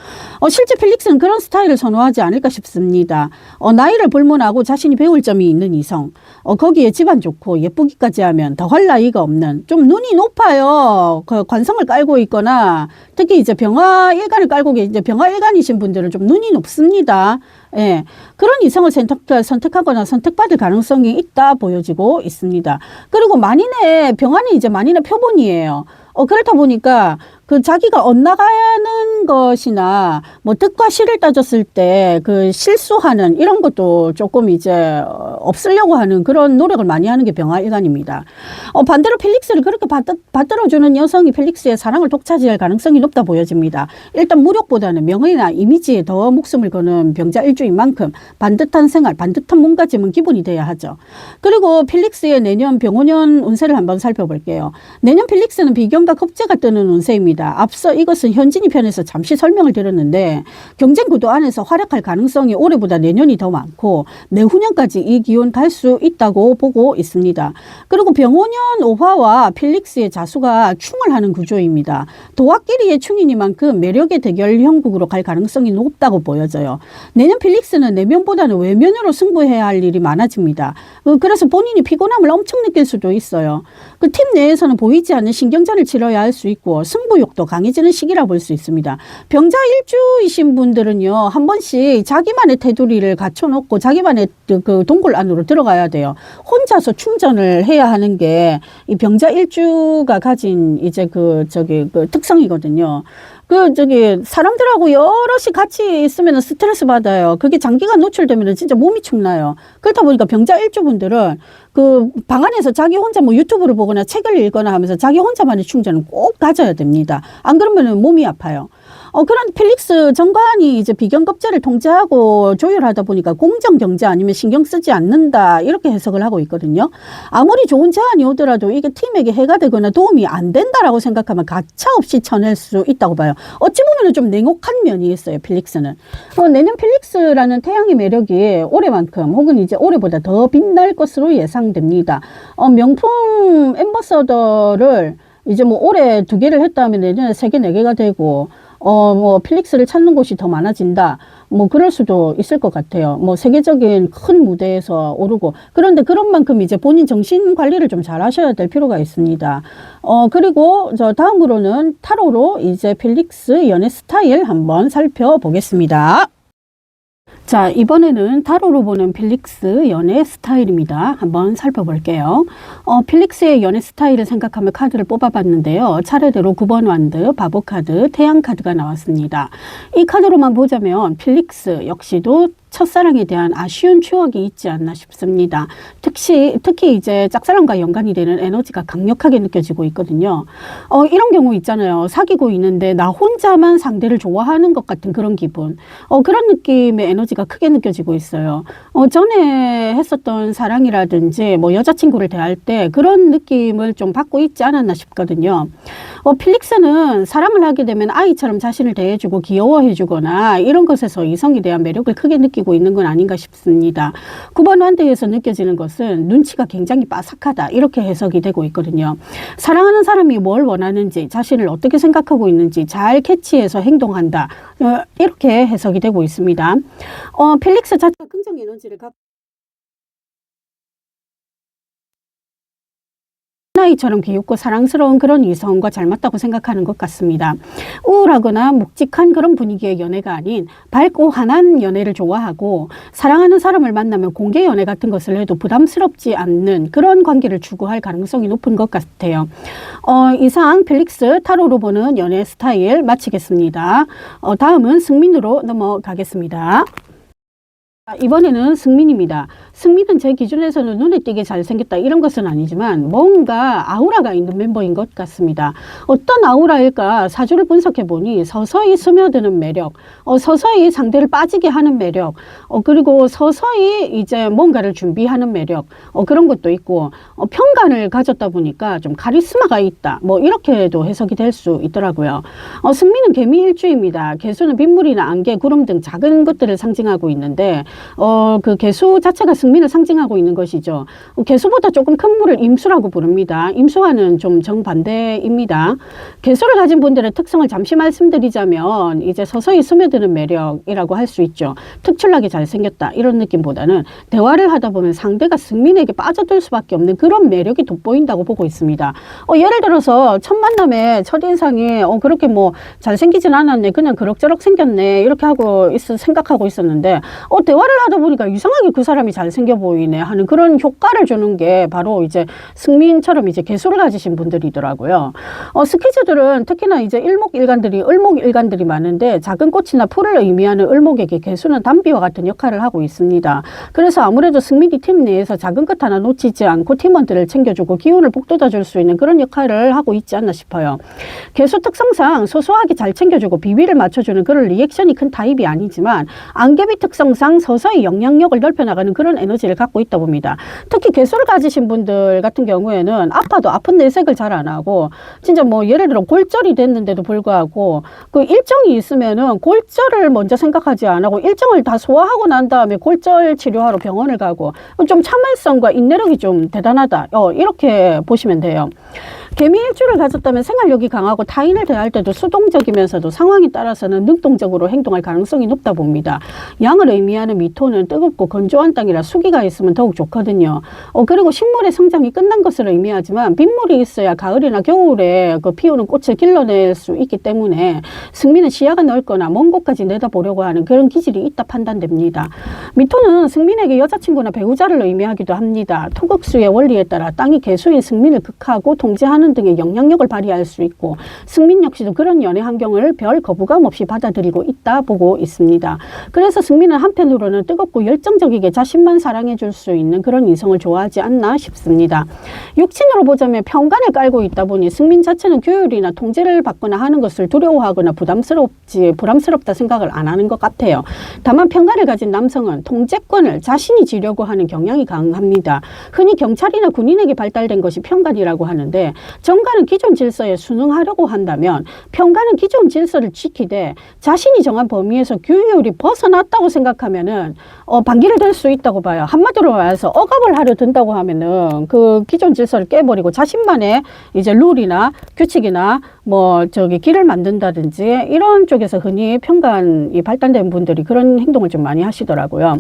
실제 필릭스는 그런 스타일을 선호하지 않을까 싶습니다. 나이를 불문하고 자신이 배울 점이 있는 이성, 거기에 집안 좋고 예쁘기까지 하면 더할 나위가 없는, 좀 눈이 높아요. 그 관성을 깔고 있거나 특히 이제 병화일간을 깔고 이제 병화일간이신 분들은 좀 눈이 높습니다. 예, 그런 이성을 선택하거나 선택받을 가능성이 있다 보여지고 있습니다. 그리고 만인의 병화는 이제 만인의 표본이에요. 그렇다 보니까 그 자기가 엇나가는 것이나 뭐 득과 실을 따졌을 때 그 실수하는 이런 것도 조금 이제 없으려고 하는 그런 노력을 많이 하는 게 병화일간입니다. 반대로 필릭스를 그렇게 받들어주는 여성이 필릭스의 사랑을 독차지할 가능성이 높다 보여집니다. 일단 무력보다는 명예나 이미지에 더 목숨을 거는 병자일주인 만큼 반듯한 생활, 반듯한 몸가짐은 기본이 돼야 하죠. 그리고 필릭스의 내년 병오년 운세를 한번 살펴볼게요. 내년 필릭스는 비견과 겁재가 뜨는 운세입니다. 앞서 이것은 현진이 편에서 잠시 설명을 드렸는데 경쟁 구도 안에서 활약할 가능성이 올해보다 내년이 더 많고 내후년까지 이 기운 갈 수 있다고 보고 있습니다. 그리고 병오년 오화와 필릭스의 자수가 충을 하는 구조입니다. 도화끼리의 충이니만큼 매력의 대결 형국으로 갈 가능성이 높다고 보여져요. 내년 필릭스는 내면보다는 외면으로 승부해야 할 일이 많아집니다. 그래서 본인이 피곤함을 엄청 느낄 수도 있어요. 그 팀 내에서는 보이지 않는 신경전을 치러야 할 수 있고 승부욕도 강해지는 시기라 볼 수 있습니다. 병자 일주이신 분들은요, 한 번씩 자기만의 테두리를 갖춰놓고 자기만의 그 동굴 안으로 들어가야 돼요. 혼자서 충전을 해야 하는 게 이 병자 일주가 가진 이제 그 특성이거든요. 사람들하고 여럿이 같이 있으면 스트레스 받아요. 그게 장기간 노출되면 진짜 몸이 축나요. 그렇다 보니까 병자 일주분들은 그 방 안에서 자기 혼자 뭐 유튜브를 보거나 책을 읽거나 하면서 자기 혼자만의 충전을 꼭 가져야 됩니다. 안 그러면 몸이 아파요. 그런 필릭스 정관이 이제 비견겁제를 통제하고 조율하다 보니까 공정 경제 아니면 신경 쓰지 않는다, 이렇게 해석을 하고 있거든요. 아무리 좋은 제안이 오더라도 이게 팀에게 해가 되거나 도움이 안 된다라고 생각하면 가차없이 쳐낼 수 있다고 봐요. 어찌 보면 좀 냉혹한 면이 있어요, 필릭스는. 내년 필릭스라는 태양의 매력이 올해만큼 혹은 이제 올해보다 더 빛날 것으로 예상됩니다. 명품 앰버서더를 이제 뭐 올해 2개를 했다면 내년에 3개, 4개가 되고, 필릭스를 찾는 곳이 더 많아진다. 뭐, 그럴 수도 있을 것 같아요. 뭐, 세계적인 큰 무대에서 오르고. 그런데 그런 만큼 이제 본인 정신 관리를 좀 잘 하셔야 될 필요가 있습니다. 그리고 다음으로는 타로로 이제 필릭스 연애 스타일 한번 살펴보겠습니다. 자, 이번에는 타로로 보는 필릭스 연애 스타일입니다. 한번 살펴볼게요. 필릭스의 연애 스타일을 생각하며 카드를 뽑아봤는데요. 차례대로 9번 완드, 바보 카드, 태양 카드가 나왔습니다. 이 카드로만 보자면 필릭스 역시도 첫사랑에 대한 아쉬운 추억이 있지 않나 싶습니다. 특히 이제 짝사랑과 연관이 되는 에너지가 강력하게 느껴지고 있거든요. 이런 경우 있잖아요. 사귀고 있는데 나 혼자만 상대를 좋아하는 것 같은 그런 기분. 그런 느낌의 에너지가 크게 느껴지고 있어요. 전에 했었던 사랑이라든지 뭐 여자친구를 대할 때 그런 느낌을 좀 받고 있지 않았나 싶거든요. 필릭스는 사람을 하게 되면 아이처럼 자신을 대해주고 귀여워해주거나 이런 것에서 이성에 대한 매력을 크게 느끼고 있는 건 아닌가 싶습니다. 9번 완드에서 느껴지는 것은 눈치가 굉장히 빠삭하다, 이렇게 해석이 되고 있거든요. 사랑하는 사람이 뭘 원하는지, 자신을 어떻게 생각하고 있는지 잘 캐치해서 행동한다, 이렇게 해석이 되고 있습니다. 필릭스 자체가 긍정 에너지를 갖고 아이처럼 귀엽고 사랑스러운 그런 이성과 잘 맞다고 생각하는 것 같습니다. 우울하거나 묵직한 그런 분위기의 연애가 아닌 밝고 환한 연애를 좋아하고, 사랑하는 사람을 만나면 공개 연애 같은 것을 해도 부담스럽지 않는 그런 관계를 추구할 가능성이 높은 것 같아요. 이상 필릭스 타로로 보는 연애 스타일 마치겠습니다. 다음은 승민으로 넘어가겠습니다. 이번에는 승민입니다. 승민은 제 기준에서는 눈에 띄게 잘생겼다 이런 것은 아니지만 뭔가 아우라가 있는 멤버인 것 같습니다. 어떤 아우라일까 사주를 분석해 보니 서서히 스며드는 매력, 서서히 상대를 빠지게 하는 매력, 그리고 서서히 이제 뭔가를 준비하는 매력, 그런 것도 있고, 편간을 가졌다 보니까 좀 카리스마가 있다, 뭐 이렇게도 해석이 될 수 있더라고요. 승민은 개미 일주입니다. 개수는 빗물이나 안개, 구름 등 작은 것들을 상징하고 있는데 그 개수 자체가 승민을 상징하고 있는 것이죠. 개수보다 조금 큰 물을 임수라고 부릅니다. 임수와는 좀 정반대입니다. 개수를 가진 분들의 특성을 잠시 말씀드리자면 이제 서서히 스며드는 매력이라고 할 수 있죠. 특출나게 잘생겼다 이런 느낌보다는 대화를 하다 보면 상대가 승민에게 빠져들 수밖에 없는 그런 매력이 돋보인다고 보고 있습니다. 예를 들어서 첫 만남에 첫인상이 그렇게 뭐 잘생기진 않았네, 그냥 그럭저럭 생겼네 이렇게 하고 생각하고 있었는데 대화를 하다 보니까 이상하게 그 사람이 잘생겨 보이네 하는 그런 효과를 주는 게 바로 이제 승민처럼 이제 개수를 가지신 분들이더라고요. 스키즈들은 특히나 이제 을목일간들이 많은데 작은 꽃이나 풀을 의미하는 을목에게 개수는 담비와 같은 역할을 하고 있습니다. 그래서 아무래도 승민이 팀 내에서 작은 것 하나 놓치지 않고 팀원들을 챙겨주고 기운을 북돋아줄 수 있는 그런 역할을 하고 있지 않나 싶어요. 개수 특성상 소소하게 잘 챙겨주고 비위를 맞춰주는 그런 리액션이 큰 타입이 아니지만 안개비 특성상 서서히 영향력을 넓혀나가는 그런 에너지를 갖고 있다 봅니다. 특히 개수를 가지신 분들 같은 경우에는 아파도 아픈 내색을 잘 안 하고 진짜 뭐 예를 들어 골절이 됐는데도 불구하고 그 일정이 있으면은 골절을 먼저 생각하지 안 하고 일정을 다 소화하고 난 다음에 골절 치료하러 병원을 가고 좀 참을성과 인내력이 좀 대단하다. 이렇게 보시면 돼요. 개미일주를 가졌다면 생활력이 강하고 타인을 대할 때도 수동적이면서도 상황에 따라서는 능동적으로 행동할 가능성이 높다 봅니다. 양을 의미하는 미토는 뜨겁고 건조한 땅이라 수기가 있으면 더욱 좋거든요. 그리고 식물의 성장이 끝난 것을 의미하지만 빗물이 있어야 가을이나 겨울에 그 피우는 꽃을 길러낼 수 있기 때문에 승민은 시야가 넓거나 먼 곳까지 내다보려고 하는 그런 기질이 있다 판단됩니다. 미토는 승민에게 여자친구나 배우자를 의미하기도 합니다. 토극수의 원리에 따라 땅이 개수인 승민을 극하고 통제하는 등의 영향력을 발휘할 수 있고 승민 역시도 그런 연애 환경을 별 거부감 없이 받아들이고 있다 보고 있습니다. 그래서 승민은 한편으로는 뜨겁고 열정적이게 자신만 사랑해 줄 수 있는 그런 이성을 좋아하지 않나 싶습니다. 육친으로 보자면 편간을 깔고 있다 보니 승민 자체는 규율이나 통제를 받거나 하는 것을 두려워하거나 부담스럽다 생각을 안 하는 것 같아요. 다만 편간을 가진 남성은 통제권을 자신이 지려고 하는 경향이 강합니다. 흔히 경찰이나 군인에게 발달된 것이 편간이라고 하는데 정가는 기존 질서에 순응하려고 한다면 편가는 기존 질서를 지키되 자신이 정한 범위에서 규율이 벗어났다고 생각하면은 반기를 들 수 있다고 봐요. 한마디로 말해서 억압을 하려 든다고 하면은 그 기존 질서를 깨버리고 자신만의 이제 룰이나 규칙이나 길을 만든다든지 이런 쪽에서 흔히 편간이 발달된 분들이 그런 행동을 좀 많이 하시더라고요.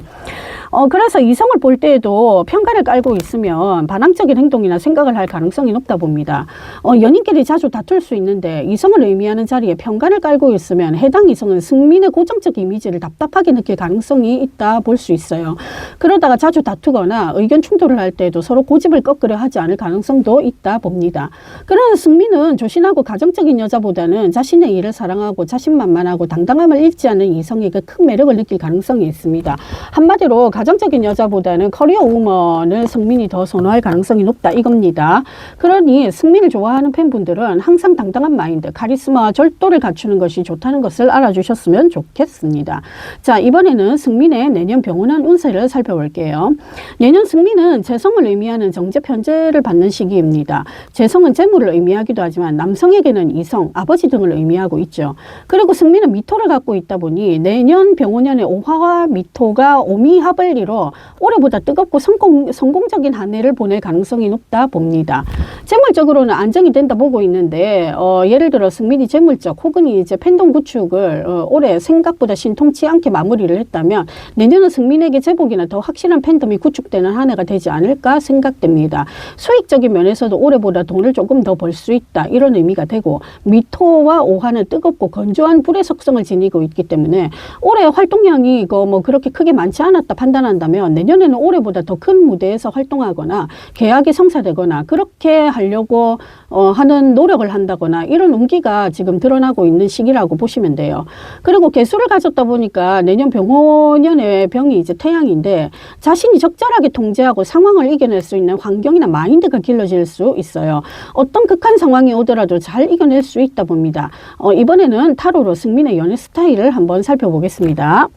그래서 이성을 볼 때에도 편간을 깔고 있으면 반항적인 행동이나 생각을 할 가능성이 높다 봅니다. 연인끼리 자주 다툴 수 있는데 이성을 의미하는 자리에 편간을 깔고 있으면 해당 이성은 승민의 고정적 이미지를 답답하게 느낄 가능성이 있다 볼 수 있어요. 그러다가 자주 다투거나 의견 충돌을 할 때도 서로 고집을 꺾으려 하지 않을 가능성도 있다 봅니다. 그러나 승민은 조신하고 가정적인 여자보다는 자신의 일을 사랑하고 자신만만하고 당당함을 잃지 않는 이성에게 큰 매력을 느낄 가능성이 있습니다. 한마디로 가정적인 여자보다는 커리어 우먼을 승민이 더 선호할 가능성이 높다 이겁니다. 그러니 승민을 좋아하는 팬분들은 항상 당당한 마인드, 카리스마와 절도를 갖추는 것이 좋다는 것을 알아주셨으면 좋겠습니다. 자, 이번에는 승민의 내년 병운한 운세를 살펴볼게요. 내년 승민은 재성을 의미하는 정제 편제를 받는 시기입니다. 재성은 재물을 의미하기도 하지만 남성에게는 이성, 아버지 등을 의미하고 있죠. 그리고 승민은 미토를 갖고 있다 보니 내년 병운년의 오화와 미토가 오미합을 이뤄 올해보다 뜨겁고 성공적인 한 해를 보낼 가능성이 높다 봅니다. 재물적으로는 안정이 된다 보고 있는데 예를 들어 승민이 재물적 혹은 이제 팬덤 구축을 올해 생각보다 신통치 않게 마무리를 했다면 내년은 승민에게 제복이나 더 확실한 팬덤이 구축되는 한 해가 되지 않을까 생각됩니다. 수익적인 면에서도 올해보다 돈을 조금 더 벌 수 있다 이런 의미가 되고 미토와 오화는 뜨겁고 건조한 불의 속성을 지니고 있기 때문에 올해 활동량이 그렇게 크게 많지 않았다 판단한다면 내년에는 올해보다 더 큰 무대에서 활동하거나 계약이 성사되거나 그렇게 하려고 하는 노력을 한다거나 이런 운기가 지금 드러나고 있는 시기라고 보시면 돼요. 그리고 개수를 가졌다 보니까 내년 병호년의 병이 이제 태양인데 자신이 적절하게 통제하고 상황을 이겨낼 수 있는 환경이나 마인드가 길러질 수 있어요. 어떤 극한 상황이 오더라도 잘 이겨낼 수 있다 봅니다. 이번에는 타로로 승민의 연애 스타일을 한번 살펴보겠습니다.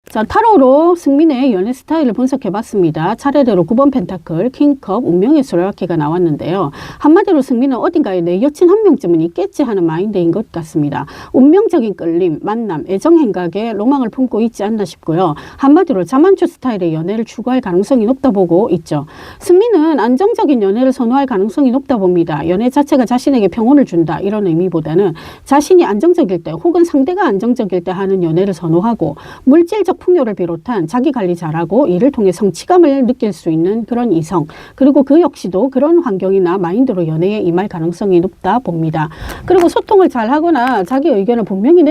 자, 타로로 승민의 연애 스타일을 분석해봤습니다. 차례대로 9번 펜타클, 킹컵, 운명의 수레바퀴가 나왔는데요. 한마디로 승민은 어딘가에 내 여친 한 명쯤은 있겠지 하는 마인드인 것 같습니다. 운명적인 끌림, 만남, 애정 행각에 로망을 품고 있지 않나 싶고요. 한마디로 자만추 스타일의 연애를 추구할 가능성이 높다 보고 있죠. 승민은 안정적인 연애를 선호할 가능성이 높다 봅니다. 연애 자체가 자신에게 평온을 준다 이런 의미보다는 자신이 안정적일 때 혹은 상대가 안정적일 때 하는 연애를 선호하고 물질적 풍요를 비롯한 자기 관리 잘하고 이를 통해 성취감을 느낄 수 있는 그런 이성, 그리고 그 역시도 그런 환경이나 마인드로 연애에 임할 가능성이 높다 봅니다. 그리고 소통을 잘하거나 자기 의견을 분명히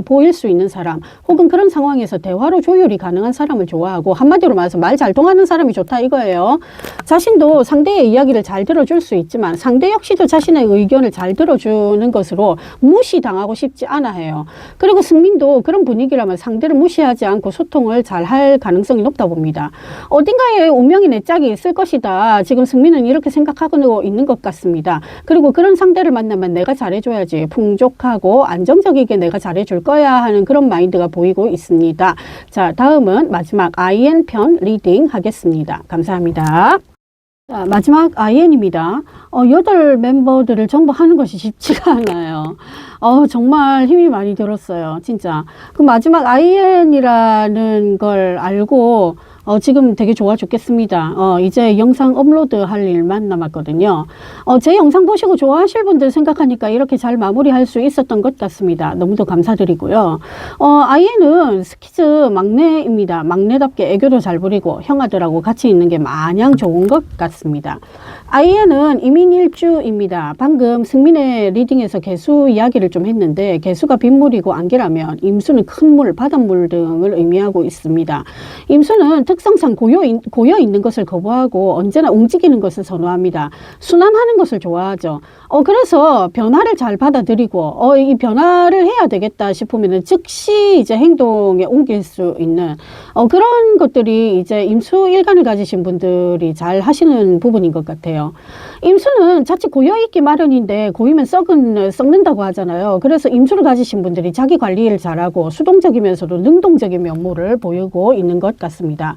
보일 수 있는 사람, 혹은 그런 상황에서 대화로 조율이 가능한 사람을 좋아하고, 한마디로 말해서 말 잘 통하는 사람이 좋다 이거예요. 자신도 상대의 이야기를 잘 들어줄 수 있지만 상대 역시도 자신의 의견을 잘 들어주는 것으로 무시당하고 싶지 않아 해요. 그리고 승민도 그런 분위기라면 상대를 무시하지 않고 소통을 잘 할 가능성이 높다 봅니다. 어딘가에 운명이 내 짝이 있을 것이다. 지금 승민은 이렇게 생각하고 있는 것 같습니다. 그리고 그런 상대를 만나면 내가 잘해줘야지. 풍족하고 안정적이게 내가 잘해줄 거야 하는 그런 마인드가 보이고 있습니다. 자, 다음은 마지막 IN 편 리딩 하겠습니다. 감사합니다. 자, 마지막 IN입니다. 8 멤버들을 전부 하는 것이 쉽지가 않아요. 정말 힘이 많이 들었어요. 진짜. 그 마지막 IN이라는 걸 알고 지금 되게 좋아 죽겠습니다. 이제 영상 업로드 할 일만 남았거든요. 제 영상 보시고 좋아하실 분들 생각하니까 이렇게 잘 마무리할 수 있었던 것 같습니다. 너무도 감사드리고요. IN은 스키즈 막내입니다. 막내답게 애교도 잘 부리고 형아들하고 같이 있는 게 마냥 좋은 것 같습니다. IN은 이민일주입니다. 방금 승민의 리딩에서 개수 이야기를 좀 했는데, 개수가 빗물이고 안개라면 임수는 큰 물, 바닷물 등을 의미하고 있습니다. 임수는 특성상 고여 있는 것을 거부하고 언제나 움직이는 것을 선호합니다. 순환하는 것을 좋아하죠. 그래서 변화를 잘 받아들이고 이 변화를 해야 되겠다 싶으면 즉시 이제 행동에 옮길 수 있는 그런 것들이 이제 임수 일간을 가지신 분들이 잘 하시는 부분인 것 같아요. 임수는 자칫 고여있기 마련인데 고이면 썩는다고 하잖아요. 그래서 임수를 가지신 분들이 자기 관리를 잘하고 수동적이면서도 능동적인 면모를 보이고 있는 것 같습니다.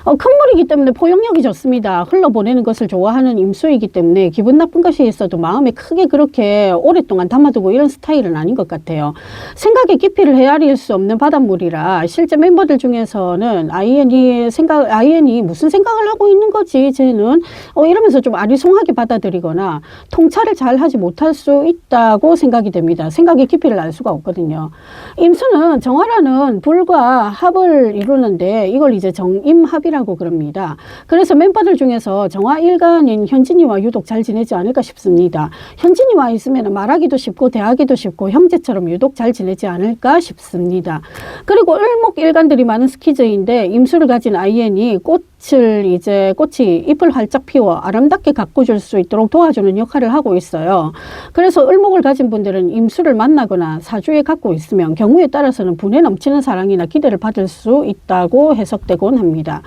큰 물이기 때문에 포용력이 좋습니다. 흘러보내는 것을 좋아하는 임수이기 때문에 기분 나쁜 것이 있어도 마음에 크게 그렇게 오랫동안 담아두고 이런 스타일은 아닌 것 같아요. 생각의 깊이를 헤아릴 수 없는 바닷물이라 실제 멤버들 중에서는 IN이 무슨 생각을 하고 있는 거지 쟤는 이러면서 좀 아리송하게 받아들이거나 통찰을 잘 하지 못할 수 있다고 생각이 됩니다. 생각의 깊이를 알 수가 없거든요. 임수는 정화라는 불과 합을 이루는데 이걸 이제 정임합이라고 그럽니다. 그래서 멤버들 중에서 정화 일간인 현진이와 유독 잘 지내지 않을까 싶습니다. 현진이와 있으면 말하기도 쉽고 대하기도 쉽고 형제처럼 유독 잘 지내지 않을까 싶습니다. 그리고 을목일간들이 많은 스키즈인데 임수를 가진 IN이 꽃이 잎을 활짝 피워 아름답게 가꿔줄 수 있도록 도와주는 역할을 하고 있어요. 그래서 을목을 가진 분들은 임수를 만나거나 사주에 갖고 있으면 경우에 따라서는 분에 넘치는 사랑이나 기대를 받을 수 있다고 해석되곤 합니다.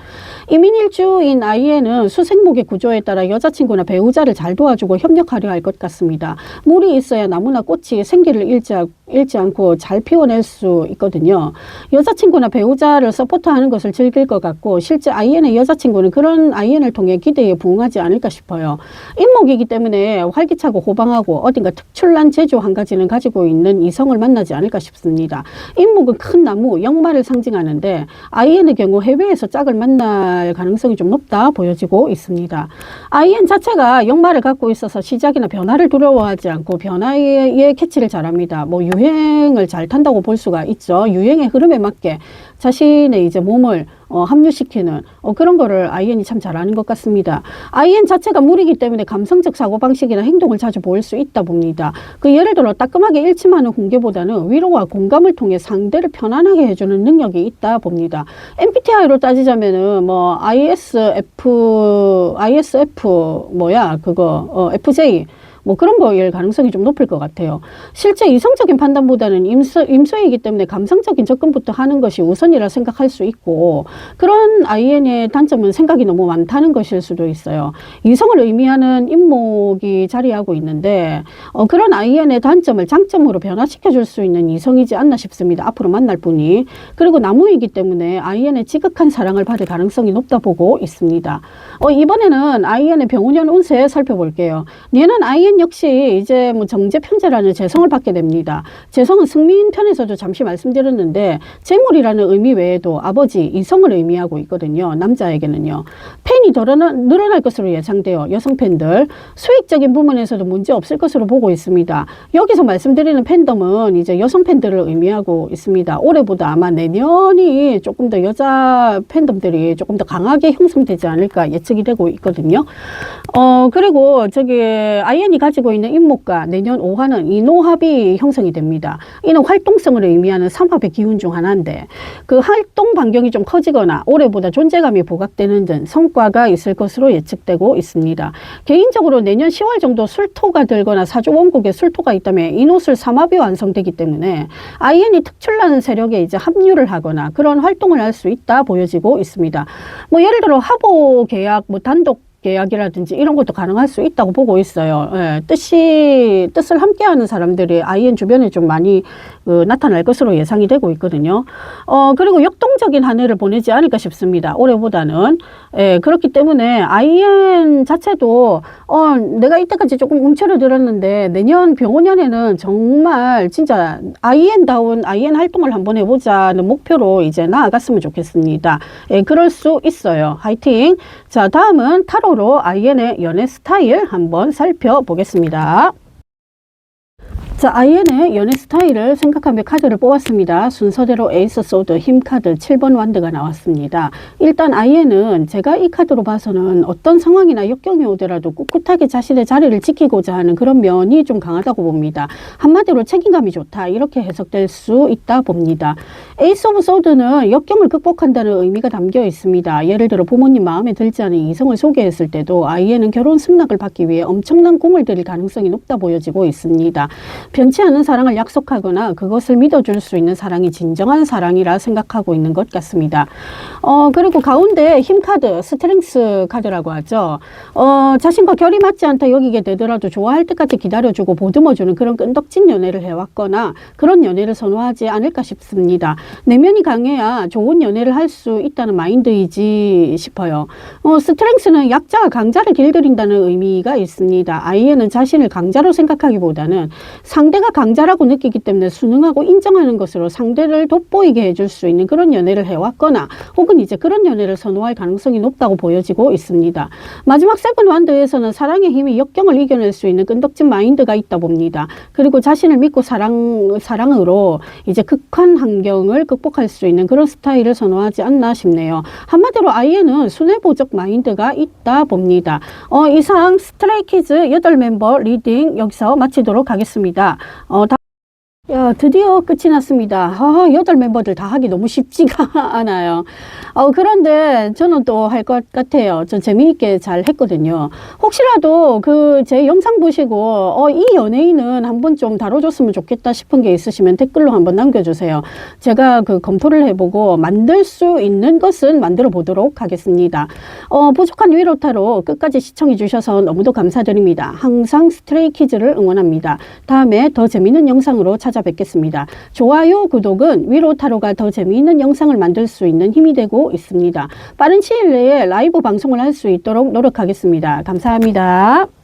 이민일주인 IN은 수생목의 구조에 따라 여자친구나 배우자를 잘 도와주고 협력하려 할 것 같습니다. 물이 있어야 나무나 꽃이 생기를 잃지 않고 잘 피워낼 수 있거든요. 여자친구나 배우자를 서포트하는 것을 즐길 것 같고 실제 IN의 여자친구는 그런 IN을 통해 기대에 부응하지 않을까 싶어요. 인목이기 때문에 활기차고 호방하고 어딘가 특출난 재주 한 가지는 가지고 있는 이성을 만나지 않을까 싶습니다. 인목은 큰 나무, 영마를 상징하는데 IN의 경우 해외에서 짝을 만날 가능성이 좀 높다 보여지고 있습니다. IN 자체가 영마를 갖고 있어서 시작이나 변화를 두려워하지 않고 변화의 캐치를 잘합니다. 유행을 잘 탄다고 볼 수가 있죠. 유행의 흐름에 맞게 자신의 이제 몸을 합류시키는 그런 거를 IN이 참 잘하는 것 같습니다. IN 자체가 물이기 때문에 감성적 사고방식이나 행동을 자주 보일 수 있다 봅니다. 예를 들어 따끔하게 일침하는 훈계보다는 위로와 공감을 통해 상대를 편안하게 해주는 능력이 있다 봅니다. MBTI로 따지자면은 ISF FJ 뭐 그런 거일 가능성이 좀 높을 것 같아요. 실제 이성적인 판단보다는 임수이기 때문에 감성적인 접근부터 하는 것이 우선이라 생각할 수 있고, 그런 IN의 단점은 생각이 너무 많다는 것일 수도 있어요. 이성을 의미하는 인목이 자리하고 있는데 그런 IN의 단점을 장점으로 변화시켜 줄 수 있는 이성이지 않나 싶습니다. 앞으로 만날 분이. 그리고 나무이기 때문에 IN의 지극한 사랑을 받을 가능성이 높다 보고 있습니다. 이번에는 IN의 병운년 운세 살펴볼게요. 얘는 IN 역시 이제 뭐 정제 편제라는 재성을 받게 됩니다. 재성은 승민 편에서도 잠시 말씀드렸는데 재물이라는 의미 외에도 아버지, 이성을 의미하고 있거든요. 남자에게는요. 팬이 더 늘어날 것으로 예상돼요. 여성 팬들. 수익적인 부분에서도 문제 없을 것으로 보고 있습니다. 여기서 말씀드리는 팬덤은 이제 여성 팬들을 의미하고 있습니다. 올해보다 아마 내년이 조금 더 여자 팬덤들이 조금 더 강하게 형성되지 않을까 예측이 되고 있거든요. 그리고 저기 IN이 가지고 있는 인목과 내년 5화는 인호합이 형성이 됩니다. 이는 활동성을 의미하는 삼합의 기운 중 하나인데 그 활동 반경이 좀 커지거나 올해보다 존재감이 부각되는 등 성과가 있을 것으로 예측되고 있습니다. 개인적으로 내년 10월 정도 술토가 들거나 사주 원국에 술토가 있다면 인호술 삼합이 완성되기 때문에 IN이 특출나는 세력에 이제 합류를 하거나 그런 활동을 할 수 있다 보여지고 있습니다. 뭐 예를 들어 합오 계약, 뭐 단독 계약이라든지 이런 것도 가능할 수 있다고 보고 있어요. 예, 뜻을 함께하는 사람들이 IN 주변에 좀 많이 나타날 것으로 예상이 되고 있거든요. 그리고 역동적인 한 해를 보내지 않을까 싶습니다. 올해보다는. 예, 그렇기 때문에 IN 자체도 내가 이때까지 조금 움츠러들었는데 내년 병오년에는 정말 진짜 IN다운 IN 활동을 한번 해보자는 목표로 이제 나아갔으면 좋겠습니다. 예, 그럴 수 있어요. 화이팅! 자, 다음은 타로로 IN의 연애 스타일 한번 살펴보겠습니다. 자, IN의 연애 스타일을 생각하며 카드를 뽑았습니다. 순서대로 에이스 소드, 힘 카드, 7번 완드가 나왔습니다. 일단 IN은 제가 이 카드로 봐서는 어떤 상황이나 역경이 오더라도 꿋꿋하게 자신의 자리를 지키고자 하는 그런 면이 좀 강하다고 봅니다. 한마디로 책임감이 좋다, 이렇게 해석될 수 있다 봅니다. 에이스 오브 소드는 역경을 극복한다는 의미가 담겨 있습니다. 예를 들어 부모님 마음에 들지 않은 이성을 소개했을 때도 IN은 결혼 승낙을 받기 위해 엄청난 공을 들일 가능성이 높다 보여지고 있습니다. 변치 않은 사랑을 약속하거나 그것을 믿어줄 수 있는 사랑이 진정한 사랑이라 생각하고 있는 것 같습니다. 그리고 가운데 힘 카드, 스트렝스 카드라고 하죠. 자신과 결이 맞지 않다 여기게 되더라도 좋아할 때까지 기다려주고 보듬어주는 그런 끈덕진 연애를 해왔거나 그런 연애를 선호하지 않을까 싶습니다. 내면이 강해야 좋은 연애를 할 수 있다는 마인드이지 싶어요. 스트렝스는 약자가 강자를 길들인다는 의미가 있습니다. IN은 자신을 강자로 생각하기보다는 상대가 강자라고 느끼기 때문에 순응하고 인정하는 것으로 상대를 돋보이게 해줄 수 있는 그런 연애를 해왔거나 혹은 이제 그런 연애를 선호할 가능성이 높다고 보여지고 있습니다. 마지막 세븐 완드에서는 사랑의 힘이 역경을 이겨낼 수 있는 끈덕진 마인드가 있다 봅니다. 그리고 자신을 믿고 사랑으로 이제 극한 환경을 극복할 수 있는 그런 스타일을 선호하지 않나 싶네요. 한마디로 IN은 순애보적 마인드가 있다 봅니다. 이상 스트레이키즈 8멤버 리딩 여기서 마치도록 하겠습니다. 야, 드디어 끝이 났습니다. 8멤버들 다 하기 너무 쉽지가 않아요. 그런데 저는 또 할 것 같아요. 전 재미있게 잘 했거든요. 혹시라도 제 영상 보시고, 이 연예인은 한번 좀 다뤄줬으면 좋겠다 싶은 게 있으시면 댓글로 한번 남겨주세요. 제가 검토를 해보고 만들 수 있는 것은 만들어 보도록 하겠습니다. 부족한 위로타로 끝까지 시청해주셔서 너무도 감사드립니다. 항상 스트레이키즈를 응원합니다. 다음에 더 재미있는 영상으로 찾아뵙겠습니다. 좋아요, 구독은 위로타로가 더 재미있는 영상을 만들 수 있는 힘이 되고 있습니다. 빠른 시일 내에 라이브 방송을 할 수 있도록 노력하겠습니다. 감사합니다.